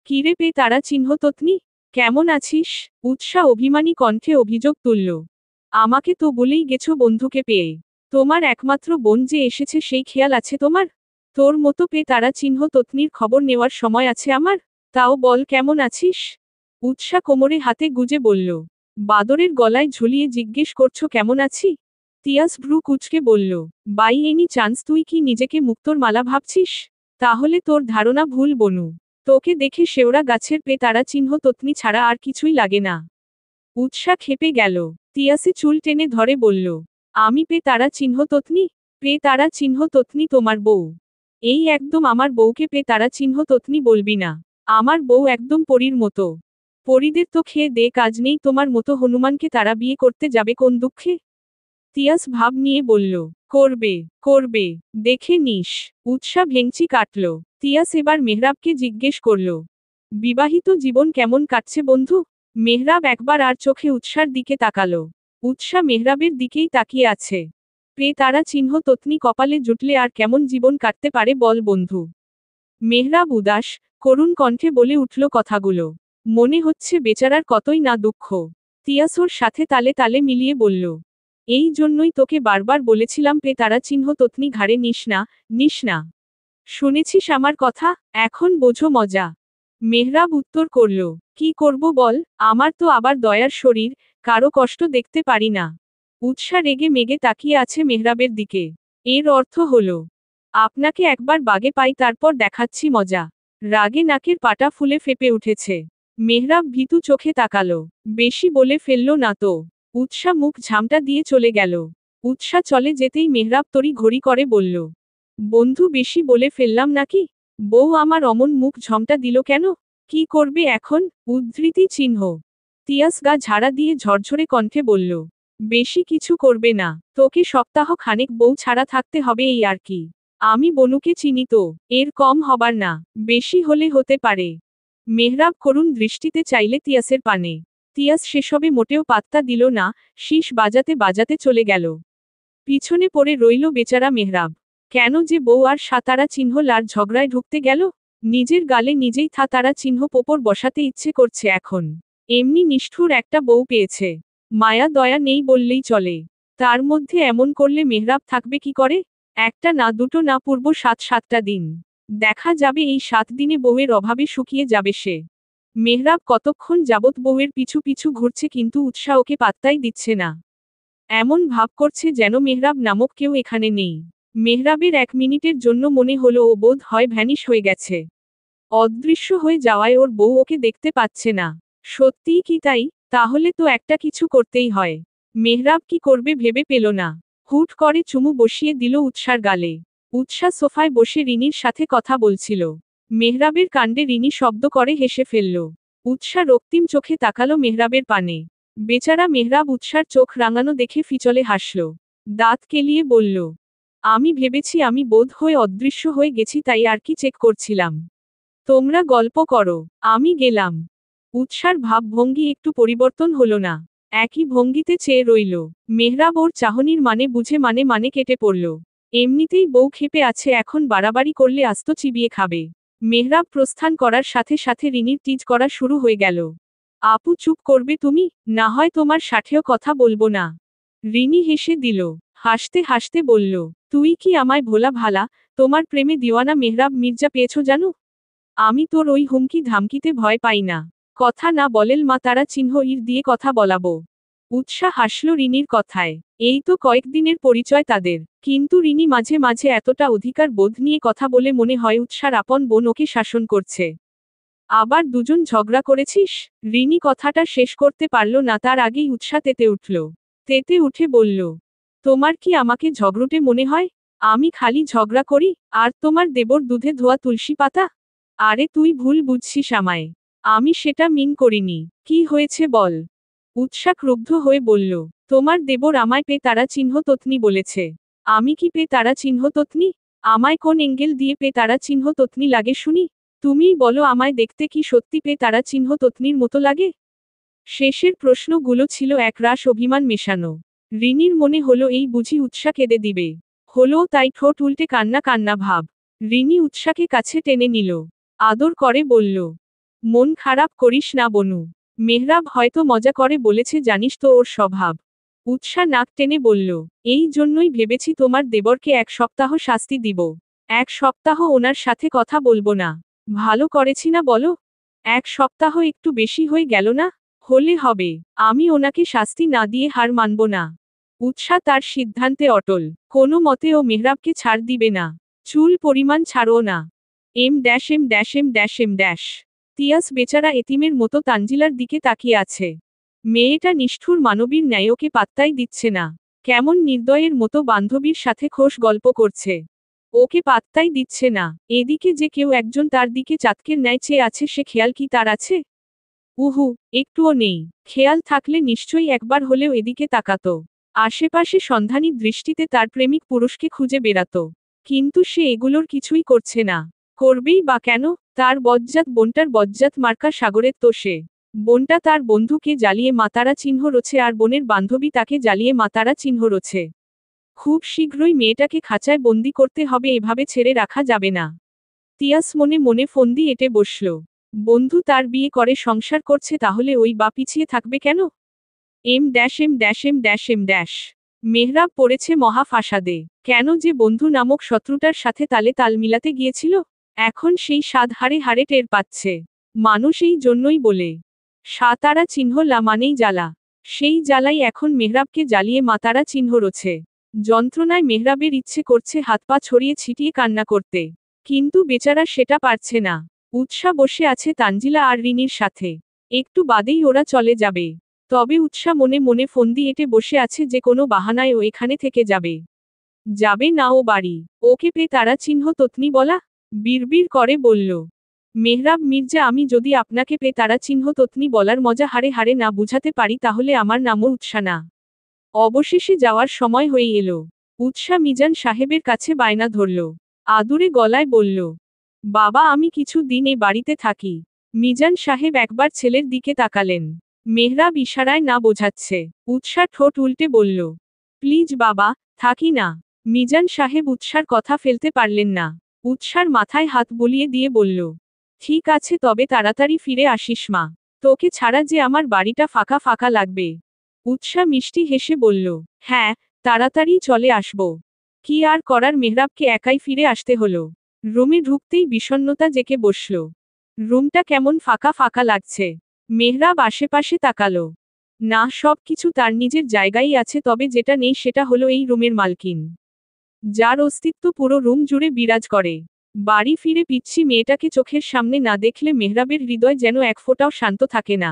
কিরে পেয়ে তারা চিহ্ন ততনি, কেমন আছিস? উৎসা অভিমানী কণ্ঠে অভিযোগ তুলল। আমাকে তো বলেই গেছো বন্ধুকে পেয়ে। তোমার একমাত্র বোন যে এসেছে সেই খেয়াল আছে তোমার? তোর মতো পেয়ে তারা চিহ্ন ততনির খবর নেওয়ার সময় আছে আমার? তাও বল কেমন আছিস? উৎসা কোমরে হাতে গুজে বলল। বাদরের গলায় ঝুলিয়ে জিজ্ঞেস করছো কেমন আছি? তিয়াস ভ্রু কুচকে বলল, বাই এনি চান্স তুই কি নিজেকে মুক্তোর মালা ভাবছিস? তাহলে তোর ধারণা ভুল বনু। তোকে দেখে শেওড়া গাছের পে তারা চিহ্ন ততনি ছাড়া আর কিছুই লাগে না। উৎসা খেপে গেল। তিয়াসে চুল টেনে ধরে বলল, আমি পে তারা চিহ্ন ততনি? পে তারা চিহ্ন ততনি তোমার বউ। এই একদম আমার বউকে পে তারা চিহ্ন ততনি বলবি না। আমার বউ একদম পরীর মতো। পরীদের তো খেয়ে দে কাজ নেই, তোমার মতো হনুমানকে তারা বিয়ে করতে যাবে কোন দুঃখে? তিয়াস ভাব নিয়ে বলল, করবে, করবে, দেখে নিস। উৎসা ভেংচি কাটল। তিয়াস এবার মেহরাবকে জিজ্ঞেস করল, বিবাহিত জীবন কেমন কাটছে বন্ধু? মেহরাব একবার আর চোখে উৎসার দিকে তাকালো। উৎসা মেহরাবের দিকেই তাকিয়ে আছে। পে তারা চিহ্ন ততনি কপালে জুটলে আর কেমন জীবন কাটতে পারে বল বন্ধু? মেহরাব উদাস, করুণ কণ্ঠে বলে উঠল কথাগুলো। মনে হচ্ছে বেচারার কতই না দুঃখ। তিয়াস ওর সাথে তালে তালে মিলিয়ে বলল, এই জন্যই তোকে বারবার বলেছিলাম পে তারা চিহ্ন ততনি ঘাড়ে নিস না, নিস না। শুনেছিস আমার কথা? এখন বোঝো মজা। মেহরাব উত্তর করল, কি করব বল, আমার তো আবার দয়ার শরীর, কারো কষ্ট দেখতে পারি না। উৎসা রেগে মেগে তাকিয়ে আছে মেহরাবের দিকে। এর অর্থ হলো, আপনাকে একবার বাগে পাই তারপর দেখাচ্ছি মজা। রাগে নাকের পাটা ফুলে ফেপে উঠেছে। মেহরাব ভীতু চোখে তাকালো। বেশি বলে ফেলল না তো? উৎসা মুখ ঝামটা দিয়ে চলে গেল। উৎসা চলে যেতেই মেহরাব তড়ি ঘড়ি করে বলল, বন্ধু বেশি বলে ফেললাম নাকি? বউ আমার অমন মুখ ঝমটা দিল কেন? কি করবে এখন? উদ্ধৃতি চিহ্ন। তিয়াস গা ঝাড়া দিয়ে ঝরঝরে কণ্ঠে বলল, বেশি কিছু করবে না, তোকে সপ্তাহ খানেক বউ ছাড়া থাকতে হবে এই আর কি। আমি বনুকে চিনি তো, এর কম হবার না, বেশি হলে হতে পারে। মেহরাব করুণ দৃষ্টিতে চাইলে তিয়াসের পানে। তিয়াস সেসবে মোটেও পাত্তা দিল না, শীষ বাজাতে বাজাতে চলে গেল। পিছনে পড়ে রইল বেচারা মেহরাব। কেন যে বউ আর সাতারা চিহ্ন লার ঝগড়ায় ঢুকতে গেল? নিজের গালে নিজেই তারা চিহ্ন পোপর বসাতে ইচ্ছে করছে এখন। এমনি নিষ্ঠুর একটা বউ পেয়েছে। মায়া দয়া নেই বললেই চলে। তার মধ্যে এমন করলে মেহরাব থাকবে কি করে? একটা না দুটো না পূর্ব 7-7টা দিন। দেখা যাবে এই 7 দিনে বউয়ের অভাবে শুকিয়ে যাবে সে। মেহরাব কতক্ষণ যাবৎ বউয়ের পিছু পিছু ঘুরছে কিন্তু উৎসাহ ওকে পাত্তাই দিচ্ছে না। এমন ভাব করছে যেন মেহরাব নামক কেউ এখানে নেই। মেহরাবের 1 মিনিটের জন্য মনে হলো ও বোধ হয় ভ্যানিশ হয়ে গেছে। অদৃশ্য হয়ে যাওয়ায় ওর বউ ওকে দেখতে পাচ্ছে না। সত্যিই কি তাই? তাহলে তো একটা কিছু করতেই হয়। মেহরাব কি করবে ভেবে পেল না। হুট করে চুমু বসিয়ে দিল উৎসার গালে। উৎসা সোফায় বসে রিনির সাথে কথা বলছিল। মেহরাবের কাণ্ডে রিনি শব্দ করে হেসে ফেলল। উৎসা রক্তিম চোখে তাকালো মেহরাবের পানে। বেচারা মেহরাব উৎসার চোখ রাঙানো দেখে ফিচলে হাসল। দাঁত কেলিয়ে বলল, আমি ভেবেছি আমি বোধ হয়ে অদৃশ্য হয়ে গেছি, তাই আর কি চেক করছিলাম। তোমরা গল্প করো, আমি গেলাম। উৎসার ভাবভঙ্গি একটু পরিবর্তন হলো না, একই ভঙ্গিতে চেয়ে রইল। মেহরাব ওর চাহনির মানে বুঝে মানে কেটে পড়ল। এমনিতেই বউ ক্ষেপে আছে, এখন বাড়াবাড়ি করলে আস্ত চিবিয়ে খাবে। মেহরাব প্রস্থান করার সাথে সাথে রিনির টিজ করা শুরু হয়ে গেল। আপু চুপ করবে তুমি, না হয় তোমার সাথেও কথা বলবো না। রিনি হেসে দিল, হাসতে হাসতে বলল, তুই কি আমায় ভোলা ভালা, তোমার প্রেমে দিওয়ানা মেহরাব মির্জা পেয়েছ জানো। আমি তোর ওই হুমকি ধামকিতে ভয় পাই না। কথা না বলেল মা তারা চিহ্ন ইর দিয়ে কথা বলাবো। উৎসাহ হাসল রিনির কথায়। এই তো কয়েকদিনের পরিচয় তাদের, কিন্তু রিনি মাঝে মাঝে এতটা অধিকার বোধ নিয়ে কথা বলে মনে হয় উৎসার আপন বোন ওকে শাসন করছে। আবার দুজন ঝগড়া করেছিস? রিনি কথাটা শেষ করতে পারল না, তার আগেই উৎসাহ তেতে উঠল। তেতে উঠে বলল, তোমার কি আমাকে ঝগড়ুটে মনে হয়? আমি খালি ঝগড়া করি, আর তোমার দেবর দুধে ধোয়া তুলসী পাতা। আরে তুই ভুল বুঝছিস আমায়, আমি সেটা মিন করিনি। কি হয়েছে বল? উৎসা ক্রুদ্ধ হয়ে বলল, তোমার দেবর আমায় পে তারা চিহ্ন তত্নি বলেছে। আমি কি পে তারা চিহ্ন তত্নি? আমায় কোন এঙ্গেল দিয়ে পে তারা চিহ্ন তত্নি লাগে শুনি? তুমিই বলো, আমায় দেখতে কি সত্যি পে তারা চিহ্ন তত্নির মতো লাগে? শেষের প্রশ্নগুলো ছিল একরাশ অভিমান মেশানো। রিনির মনে হলো এই বুঝি উৎসা কেঁদে দিবে। হলোও তাই, ঠোঁট উল্টে কান্না কান্না ভাব। রিনি উৎসাকে কাছে টেনে নিল, আদর করে বলল, মন খারাপ করিস না বনু। মেহরাব হয়তো মজা করে বলেছে, জানিস তো ওর স্বভাব। উৎসা নাক টেনে বলল, এই জন্যই ভেবেছি তোমার দেবরকে 1 সপ্তাহ শাস্তি দিব। 1 সপ্তাহ ওনার সাথে কথা বলবো না। ভালো করেছি না বলো? 1 সপ্তাহ একটু বেশি হয়ে গেল না? হলে হবে, আমি ওনাকে শাস্তি না দিয়ে হার মানব না। উৎসা তার সিদ্ধান্তে অটল, কোনো মতে ও মেহরাবকে ছাড় দিবে না। চুল পরিমাণ ছাড়ও না। এম। তিয়াস বেচারা এতিমের মতো তানজিলার দিকে তাকিয়ে আছে। মেয়েটা নিষ্ঠুর মানবীর ন্যায় ওকে পাত্তাই দিচ্ছে না। কেমন নির্দয়ের মতো বান্ধবীর সাথে খোশ গল্প করছে, ওকে পাত্তাই দিচ্ছে না। এদিকে যে কেউ একজন তার দিকে চাতকের ন্যায় চেয়ে আছে, সে খেয়াল কি তার আছে? উহু, একটুও নেই। খেয়াল থাকলে নিশ্চয়ই একবার হলেও এদিকে তাকাতো। আশেপাশে সন্ধানী দৃষ্টিতে তার প্রেমিক পুরুষকে খুঁজে বেড়াতো। কিন্তু সে এগুলোর কিছুই করছে না। করবেই বা কেন? তার বজ্জাত বোনটার বজ্জাত মার্কা সাগরের তো সে। বোনটা তার বন্ধুকে জ্বালিয়ে মাতারা চিহ্ন রোছে, আর বোনের বান্ধবী তাকে জ্বালিয়ে মাতারা চিহ্ন রোছে। খুব শীঘ্রই মেয়েটাকে খাঁচায় বন্দি করতে হবে, এভাবে ছেড়ে রাখা যাবে না। তিয়াস মনে মনে ফন্দি এঁটে বসল। বন্ধু তার বিয়ে করে সংসার করছে, তাহলে ওই বা পিছিয়ে থাকবে কেন? এম। মেহরাব পড়েছে মহা ফাসাদে। কেন যে বন্ধু নামক শত্রুটার সাথে তালে তাল মিলাতে গিয়েছিল, এখন সেই স্বাদ হাড়ে হাড়ে টের পাচ্ছে। মানুষ এই জন্যই বলে, সাতারা চিহ্ন লা মানেই জ্বালা। সেই জ্বালাই এখন মেহরাবকে জ্বালিয়ে মাতারা চিহ্ন রোছে। যন্ত্রণায় মেহরাবের ইচ্ছে করছে হাত পা ছড়িয়ে ছিটিয়ে কান্না করতে, কিন্তু বেচারা সেটা পারছে না। উৎসা বসে আছে তানজিলা আর রিনির সাথে। একটু বাদেই ওরা চলে যাবে। তবে উৎসা মনে মনে ফন্দি এঁটে বসে আছে যে কোনো বাহানায় ও এখানে থেকে যাবে। যাবে না ও বাড়ি। ওকে পে তারা চিহ্ন তত্নি বলা? বিড়বিড় করে বলল, মেহরাব মির্জা, আমি যদি আপনাকে পে তারা চিহ্ন তত্নি বলার মজা হাড়ে হাড়ে না বুঝাতে পারি, তাহলে আমার নামও উৎসা না। অবশেষে যাওয়ার সময় হয়ে এলো। উৎসা মিজান সাহেবের কাছে বায়না ধরল, আদুরে গলায় বলল, বাবা আমি কিছু দিন এ বাড়িতে থাকি। মিজান সাহেব একবার ছেলের দিকে তাকালেন। মেহরাব ইশারায় না বোঝাচ্ছে। উৎসা ঠোঁট উল্টে বলল, প্লিজ বাবা, থাকি না। মিজান সাহেব উৎসার কথা ফেলতে পারলেন না। উৎসার মাথায় হাত বুলিয়ে দিয়ে বলল, ঠিক আছে, তবে তাড়াতাড়ি ফিরে আসিস মা। তোকে ছাড়া যে আমার বাড়িটা ফাঁকা ফাঁকা লাগবে। উৎসা মিষ্টি হেসে বলল, হ্যাঁ, তাড়াতাড়ি চলে আসব। কি আর করার, মেহরাবকে একাই ফিরে আসতে হলো। রুমে ঢুকতেই বিষণ্ণতা জেঁকে বসল। রুমটা কেমন ফাঁকা ফাঁকা লাগছে। মেহরাব আশেপাশে তাকালো। না, সব কিছু তার নিজের জায়গায় আছে, তবে যেটা নেই সেটা হলো এই রুমের মালকিন, যার অস্তিত্ব পুরো রুম জুড়ে বিরাজ করে। বাড়ি ফিরে পিচ্ছি মেয়েটাকে চোখের সামনে না দেখলে মেহরাবের হৃদয় যেন এক ফোঁটাও শান্ত থাকে না।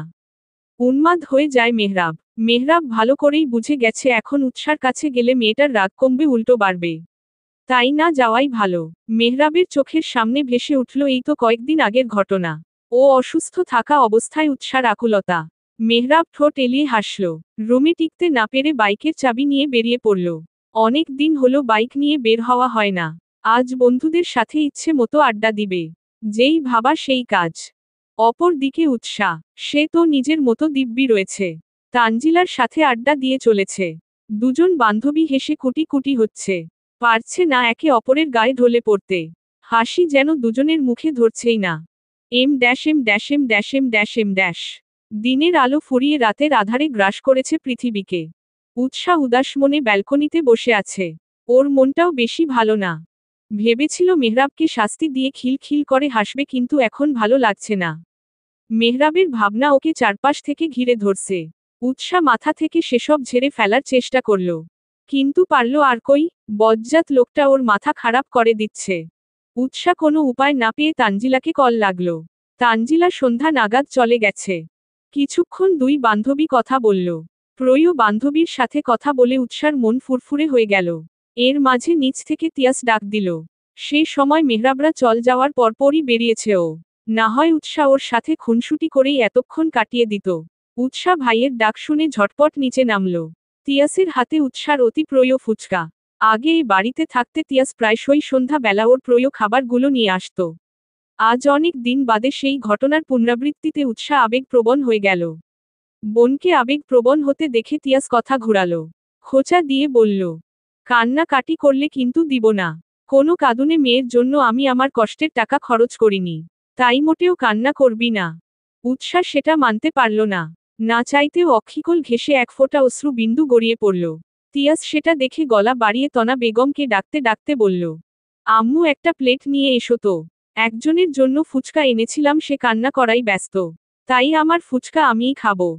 উন্মাদ হয়ে যায় মেহরাব। মেহরাব ভালো করেই বুঝে গেছে এখন উৎসার কাছে গেলে মেয়েটার রাগ কমবে, উল্টো বাড়বে। তাই না যাওয়াই ভালো। মেহরাবের চোখের সামনে ভেসে উঠল এই তো কয়েকদিন আগের ঘটনা। ও অসুস্থ থাকা অবস্থায় উৎসার আকুলতা। মেহরাব ঠোঁট এলিয়ে হাসল। রুমে টিকতে না পেরে বাইকের চাবি নিয়ে বেরিয়ে পড়ল। অনেক দিন হলো বাইক নিয়ে বের হওয়া হয় না। আজ বন্ধুদের সাথে ইচ্ছে মতো আড্ডা দিবে। যেই ভাবা সেই কাজ। অপর দিকে উৎসাহ, সে তো নিজের মতো দিব্যি রয়েছে। তানজিলার সাথে আড্ডা দিয়ে চলেছে। দুজন বান্ধবী হেসে কুটি কুটি হচ্ছে। পারছে না একে অপরের গায়ে ঢলে পড়তে। হাসি যেন দুজনের মুখে ধরছেই না। M dash M dash M dash M dash M dash. দিনের আলো ফুরিয়ে রাতের আধারে গ্রাস করেছে পৃথিবীকে। উৎসাহ উদাস মনে ব্যালকনিতে বসে আছে। ওর মনটাও বেশি ভালো না। ভেবেছিল মেহরাবকে শাস্তি দিয়ে খিলখিল করে হাসবে, কিন্তু এখন ভালো লাগছে না। মেহরাবের ভাবনা ওকে চারপাশ থেকে ঘিরে ধরছে। উৎসাহ মাথা থেকে সেসব ঝেড়ে ফেলার চেষ্টা করল, কিন্তু পারল আর কই। বজ্জাত লোকটা ওর মাথা খারাপ করে দিচ্ছে। উৎসাহ কোনো উপায় না পেয়ে তানজিলাকে কল লাগলো। তানজিলা সন্ধ্যা নাগাদ চলে গেছে। কিছুক্ষণ দুই বান্ধবী কথা বলল। প্রিয় বান্ধবীর সাথে কথা বলে উৎসার মন ফুরফুরে হয়ে গেল। এর মাঝে নিচ থেকে তিয়াস ডাক দিল। সেই সময় মেহরাবরা চল যাওয়ার পরপরই বেরিয়েছে ও। না হয় উৎসাহ ওর সাথে খুনসুটি করেই এতক্ষণ কাটিয়ে দিত। উৎসাহ ভাইয়ের ডাক শুনে ঝটপট নিচে নামল। তিয়াসের হাতে উৎসার অতি প্রিয় ফুচকা। আগে এই বাড়িতে থাকতে তিয়াস প্রায়শই সন্ধ্যা বেলা ওর প্রিয় খাবারগুলো নিয়ে আসত। আজ অনেক দিন বাদে সেই ঘটনার পুনরাবৃত্তিতে উৎসাহ আবেগপ্রবণ হয়ে গেল। বোনকে আবেগপ্রবণ হতে দেখে তিয়াস কথা ঘুরালো। খোঁচা দিয়ে বলল, কান্নাকাটি করলে কিন্তু দিব না। কোনো কাঁদুনে মেয়ের জন্য আমি আমার কষ্টের টাকা খরচ করিনি। তাই মোটেও কান্না করবি না। উৎসাহ সেটা মানতে পারল না। না চাইতেও অক্ষিকল ঘেঁষে এক ফোঁটা অশ্রু বিন্দু গড়িয়ে পড়ল। তিয়াস সেটা দেখে গলা বাড়িয়ে তনা বেগমকে ডাকতে ডাকতে বলল, আম্মু একটা প্লেট নিয়ে এসো তো। একজনের জন্য ফুচকা এনেছিলাম, সে কান্না করাই ব্যস্ত। তাই আমার ফুচকা আমিই খাবো।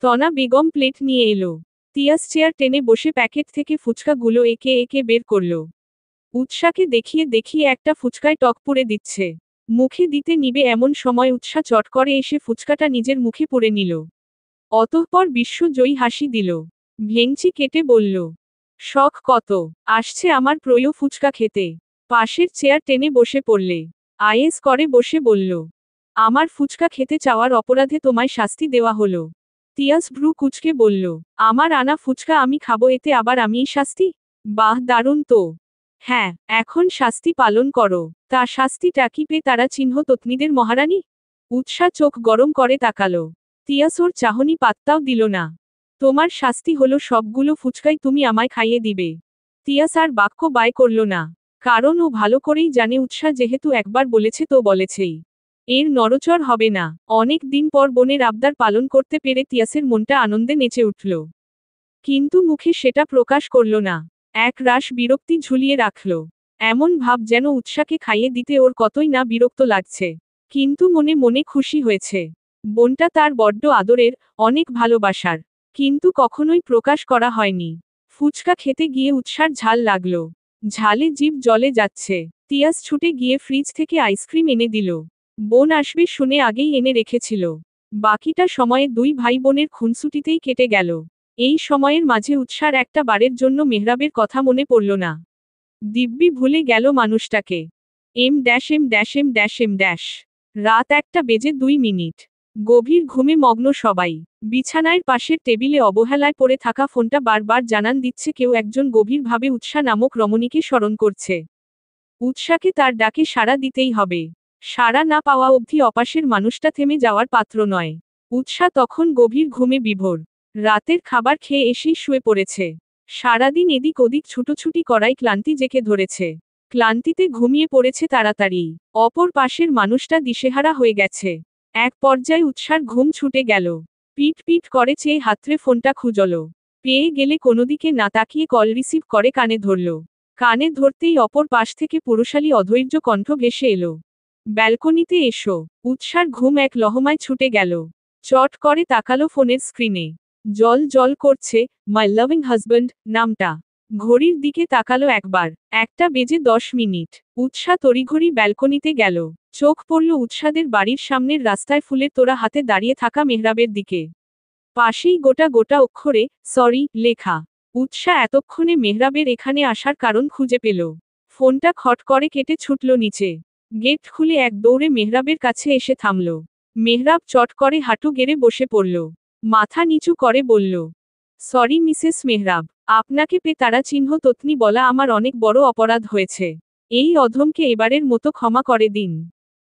তনা বেগম প্লেট নিয়ে এলো। তিয়াস চেয়ার টেনে বসে প্যাকেট থেকে ফুচকাগুলো একে একে বের করল। উৎসাহকে দেখিয়ে দেখিয়ে একটা ফুচকায় টক পুড়ে দিচ্ছে। মুখে দিতে নিবে এমন সময় উৎসাহ চট করে এসে ফুচকাটা নিজের মুখে পুড়ে নিল। অতঃপর বিশ্বজয়ী হাসি দিল। ভেঙচি কেটে বলল, শখ কত, আসছে আমার প্রিয় ফুচকা খেতে। পাশের চেয়ার টেনে বসে পড়লে। আয়েস করে বসে বলল, আমার ফুচকা খেতে চাওয়ার অপরাধে তোমায় শাস্তি দেওয়া হলো। তিয়াস ভ্রু কুচকে বলল, আমার আনা ফুচকা আমি খাবো, এতে আবার আমিই শাস্তি? বাহ, দারুণ তো। হ্যাঁ, এখন শাস্তি পালন করো। তা শাস্তিটা কি পেয়ে তারা চিহ্ন তত্নীদের মহারানী? উৎসাহ চোখ গরম করে তাকালো। তিয়াস ওর চাহনি পাত্তাও দিল না। তোমার শাস্তি হলো সবগুলো ফুচকাই তুমি আমায় খাইয়ে দিবে। তিয়াস আর বাক্য ব্যয় করল না। কারণ ও ভালো করেই জানে উৎসাহ যেহেতু একবার বলেছে তো বলেছেই। এর নড়চড় হবে না। অনেক দিন পর বোনের আবদার পালন করতে পেরে তিয়াসের মনটা আনন্দে নেচে উঠল। কিন্তু মুখে সেটা প্রকাশ করল না। এক রাশ বিরক্তি ঝুলিয়ে রাখল। এমন ভাব যেন উৎসাহকে খাইয়ে দিতে ওর কতই না বিরক্ত লাগছে। কিন্তু মনে মনে খুশি হয়েছে। বোনটা তার বড্ড আদরের, অনেক ভালোবাসার। কিন্তু কখনোই প্রকাশ করা হয়নি। ফুচকা খেতে গিয়ে উৎসার ঝাল লাগলো। ঝালে জিভ জ্বলে যাচ্ছে। তিয়াস ছুটে গিয়ে ফ্রিজ থেকে আইসক্রিম এনে দিল। বোন আসবে শুনে আগেই এনে রেখেছিল। বাকিটা সময়ে দুই ভাই বোনের খুনসুটিতেই কেটে গেল। এই সময়ের মাঝে উৎসার একটা বারের জন্য মেহরাবের কথা মনে পড়ল না। দিব্যি ভুলে গেল মানুষটাকে। M dash M dash M dash M dash. রাত 1টা বেজে 2 মিনিট। গভীর ঘুমে মগ্ন সবাই। বিছানার পাশের টেবিলে অবহেলায় পড়ে থাকা ফোনটা বারবার জানান দিচ্ছে কেউ একজন গভীরভাবে উৎসাহ নামক রমণীকে স্মরণ করছে। উৎসাহকে তার ডাকে সাড়া দিতেই হবে। সাড়া না পাওয়া অবধি অপাশের মানুষটা থেমে যাওয়ার পাত্র নয়। উৎসাহ তখন গভীর ঘুমে বিভোর। রাতের খাবার খেয়ে এসেই শুয়ে পড়েছে। সারাদিন এদিক ওদিক ছুটোছুটি করায় ক্লান্তি জেকে ধরেছে। ক্লান্তিতে ঘুমিয়ে পড়েছে তাড়াতাড়ি। অপর পাশের মানুষটা দিশেহারা হয়ে গেছে। এক পর্যায়ে উৎসার ঘুম ছুটে গেল। পিট পিট করে চেয়ে হাতড়ে ফোনটা খুঁজল। পেয়ে গেলে কোনোদিকে না তাকিয়ে কল রিসিভ করে কানে ধরল। কানে ধরতেই অপর পাশ থেকে পুরুষালী অধৈর্য কণ্ঠ ভেসে এলো, ব্যালকনিতে এসো। উৎসার ঘুম এক লহমায় ছুটে গেল। চট করে তাকালো ফোনের স্ক্রিনে। জল জল করছে, মাই লাভিং হাজব্যান্ড নামটা। ঘড়ির দিকে তাকালো একবার। 1টা বেজে 10 মিনিট। উৎসাহ তড়িঘড়ি ব্যালকনিতে গেল। চোখ পড়ল উৎসাদের বাড়ির সামনের রাস্তায় ফুলের তোড়া হাতে দাঁড়িয়ে থাকা মেহরাবের দিকে। পাশেই গোটা গোটা অক্ষরে সরি লেখা। উৎসাহ এতক্ষণে মেহরাবের এখানে আসার কারণ খুঁজে পেল। ফোনটা খট করে কেটে ছুটল নিচে। গেট খুলে এক দৌড়ে মেহরাবের কাছে এসে থামল। মেহরাব চট করে হাঁটু গেড়ে বসে পড়ল। মাথা নিচু করে বলল, সরি মিসেস মেহরাব, আপনাকে পেয়ে তারা চিহ্ন তত্নি বলা আমার অনেক বড় অপরাধ হয়েছে। এই অধমকে এবারের মতো ক্ষমা করে দিন।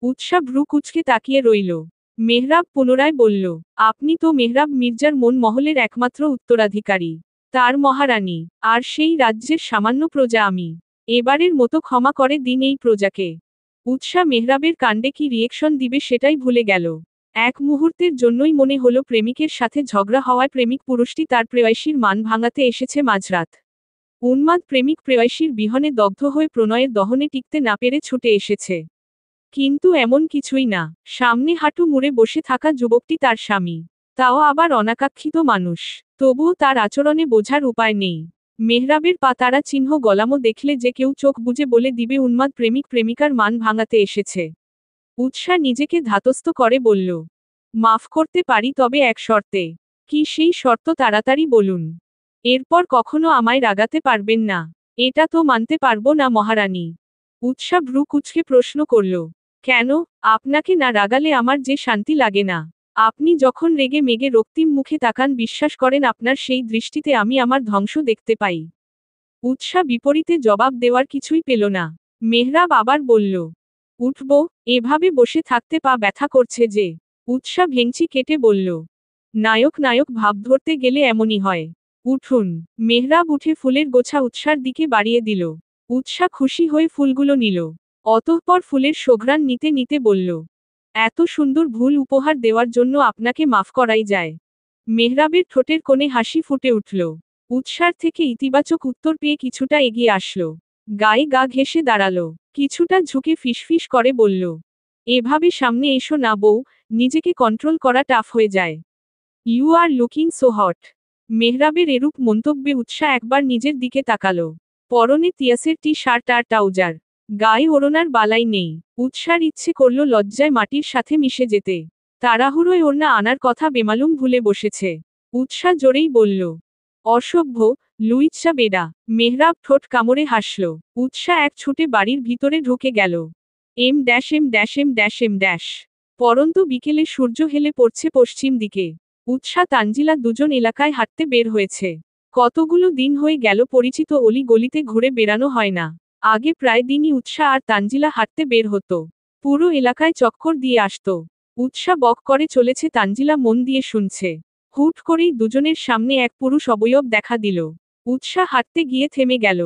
উৎসা ভ্রু কুঁচকে তাকিয়ে রইল। মেহরাব পুনরায় বলল, আপনি তো মেহরাব মির্জার মন মহলের একমাত্র উত্তরাধিকারী, তার মহারানী, আর সেই রাজ্যের সামান্য প্রজা আমি। এবারের মতো ক্ষমা করে দিন এই প্রজাকে। উৎসা মেহরাবের কাণ্ডে কি রিয়েকশন দিবে সেটাই ভুলে গেল। এক মুহূর্তের জন্যই মনে হলো প্রেমিকের সাথে ঝগড়া হওয়ায় প্রেমিক পুরুষটি তার প্রেয়সীর মান ভাঙাতে এসেছে মাঝরাত। উন্মাদ প্রেমিক প্রেয়সীর বিহনে দগ্ধ হয়ে প্রণয়ের দহনে টিকতে না পেরে ছুটে এসেছে। কিন্তু এমন কিছুই না, সামনে হাঁটু মুড়ে বসে থাকা যুবকটি তার স্বামী, তাও আবার অনাকাঙ্ক্ষিত মানুষ। তবুও তার আচরণে বোঝার উপায় নেই। মেহরাবের পাতারা চিহ্ন গলামো দেখলে যে কেউ চোখ বুজে বলে দিবে উন্মাদ প্রেমিক প্রেমিকার মান ভাঙাতে এসেছে। উৎসা নিজেকে ধাতস্থ করে বলল, মাফ করতে পারি, তবে এক শর্তে। কি সেই শর্ত তাড়াতাড়ি বলুন। এরপর কখনো আমায় রাগাতে পারবেন না। এটা তো মানতে পারবো না মহারানী। উৎসা ভ্রু কুঁচকে প্রশ্ন করল, কেন? আপনাকে না রাগালে আমার যে শান্তি লাগে না। আপনি যখন রেগে মেগে রক্তিম মুখে তাকান বিশ্বাস করেন আপনার সেই দৃষ্টিতে আমি আমার ধ্বংস দেখতে পাই। উৎসা বিপরীতে জবাব দেওয়ার কিছুই পেল না। মেহরাব আবার বলল, উঠব? এভাবে বসে থাকতে পা ব্যথা করছে যে। উৎসা ভেঙচি কেটে বলল, নায়ক নায়ক ভাব ধরতে গেলে এমনই হয়। উঠুন। মেহরাব উঠে ফুলের গোছা উৎসার দিকে বাড়িয়ে দিল। উৎসা খুশি হয়ে ফুলগুলো নিল। অতঃপর ফুলের সুঘ্রাণ নিতে নিতে বলল, এত সুন্দর ভুল উপহার দেওয়ার জন্য আপনাকে মাফ করাই যায়। মেহরাবের ঠোঁটের কোণে হাসি ফুটে উঠল। উৎসার থেকে ইতিবাচক উত্তর পেয়ে কিছুটা এগিয়ে আসলো। গায়ে গা ঘেঁষে দাঁড়ালো। কিছুটা ঝুঁকে ফিসফিস করে বলল, এভাবে সামনে এসো না বউ, নিজেকে কন্ট্রোল করা টাফ হয়ে যায়। You are looking so hot. মেহরাবের এরূপ মন্তব্যে উৎসা একবার নিজের দিকে তাকালো। পরনে তিয়াসের টি শার্ট আর ট্রাউজার, গায়ে ওড়নার বালাই নেই। উৎসার ইচ্ছে করল লজ্জায় মাটির সাথে মিশে যেতে। তাড়াহুড়োয় ওড়না আনার কথা বেমালুম ভুলে বসেছে। উৎসা জোরেই বলল, অসভ্য, লুইচ্ছা বেডা। মেহরাব ঠোঁট কামড়ে হাসল। উৎসা এক ছুটে বাড়ির ভিতরে ঢুকে গেল। Em dash M dash M dash M dash. পরন্তু বিকেলে সূর্য হেলে পড়ছে পশ্চিম দিকে। উৎসা তানজিলা দুজন এলাকায় হাঁটতে বের হয়েছে। কতগুলো দিন হয়ে গেল পরিচিত অলি গলিতে ঘুরে বেড়ানো হয় না। আগে প্রায় দিনই উৎসা আর তানজিলা হাঁটতে বের হতো। পুরো এলাকায় চক্কর দিয়ে আসতো। উৎসা বক করে চলেছে, তানজিলা মন দিয়ে শুনছে। হুট করেই দুজনের সামনে এক পুরুষ অবয়ব দেখা দিল। উৎসা হাঁটতে গিয়ে থেমে গেল।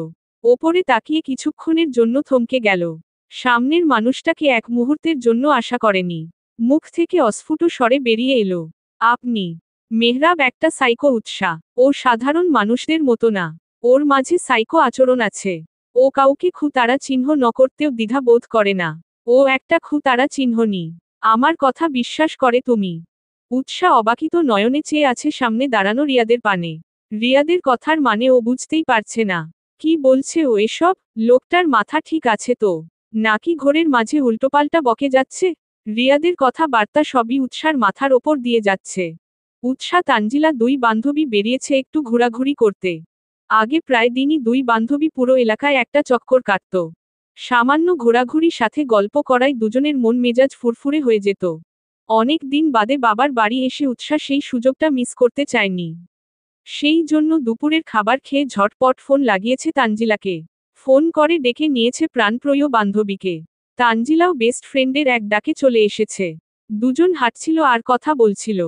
ওপরে তাকিয়ে কিছুক্ষণের জন্য থমকে গেল। সামনের মানুষটাকে এক মুহূর্তের জন্য আশা করেনি। মুখ থেকে অস্ফুট স্বরে বেরিয়ে এলো, আপনি? মেহরাব একটা সাইকো। উৎসা ও সাধারণ মানুষদের মতো না। ওর মাঝে সাইকো আচরণ আছে। ও কাউকে তারা চিহ্ন ন করতেও দ্বিধা বোধ করে না। ও একটা তারা চিহ্ননি। আমার কথা বিশ্বাস করে তুমি? উৎসা অবাকিত নয়নে চেয়ে আছে সামনে দাঁড়ানো রিয়াদের পানে। রিয়াদের কথার মানে ও বুঝতেই পারছে না। কি বলছে ও এসব? লোকটার মাথা ঠিক আছে তো? নাকি ঘোরের মাঝে উল্টোপাল্টা বকে যাচ্ছে? রিয়াদের কথা বার্তা সবই উৎসার মাথার ওপর দিয়ে যাচ্ছে। উৎসা তানজিলা দুই বান্ধবী বেরিয়েছে একটু ঘোরাঘুরি করতে। আগে প্রায় দিনই দুই বান্ধবী পুরো এলাকায় একটা চক্কর কাটত। সামান্য ঘোরাঘুরি সাথে গল্প করায় দুজনের মন মেজাজ ফুরফুরে হয়ে যেত। অনেক দিন বাদে বাবার বাড়ি এসে উৎসা সেই সুযোগটা মিস করতে চায়নি। সেই জন্য দুপুরের খাবার খেয়ে ঝটপট ফোন লাগিয়েছে তানজিলাকে। ফোন করে ডেকে নিয়েছে প্রাণপ্রিয় বান্ধবীকে। তানজিলাও বেস্ট ফ্রেন্ডের এক ডাকে চলে এসেছে। দুজন হাঁটছিল আর কথা বলছিল।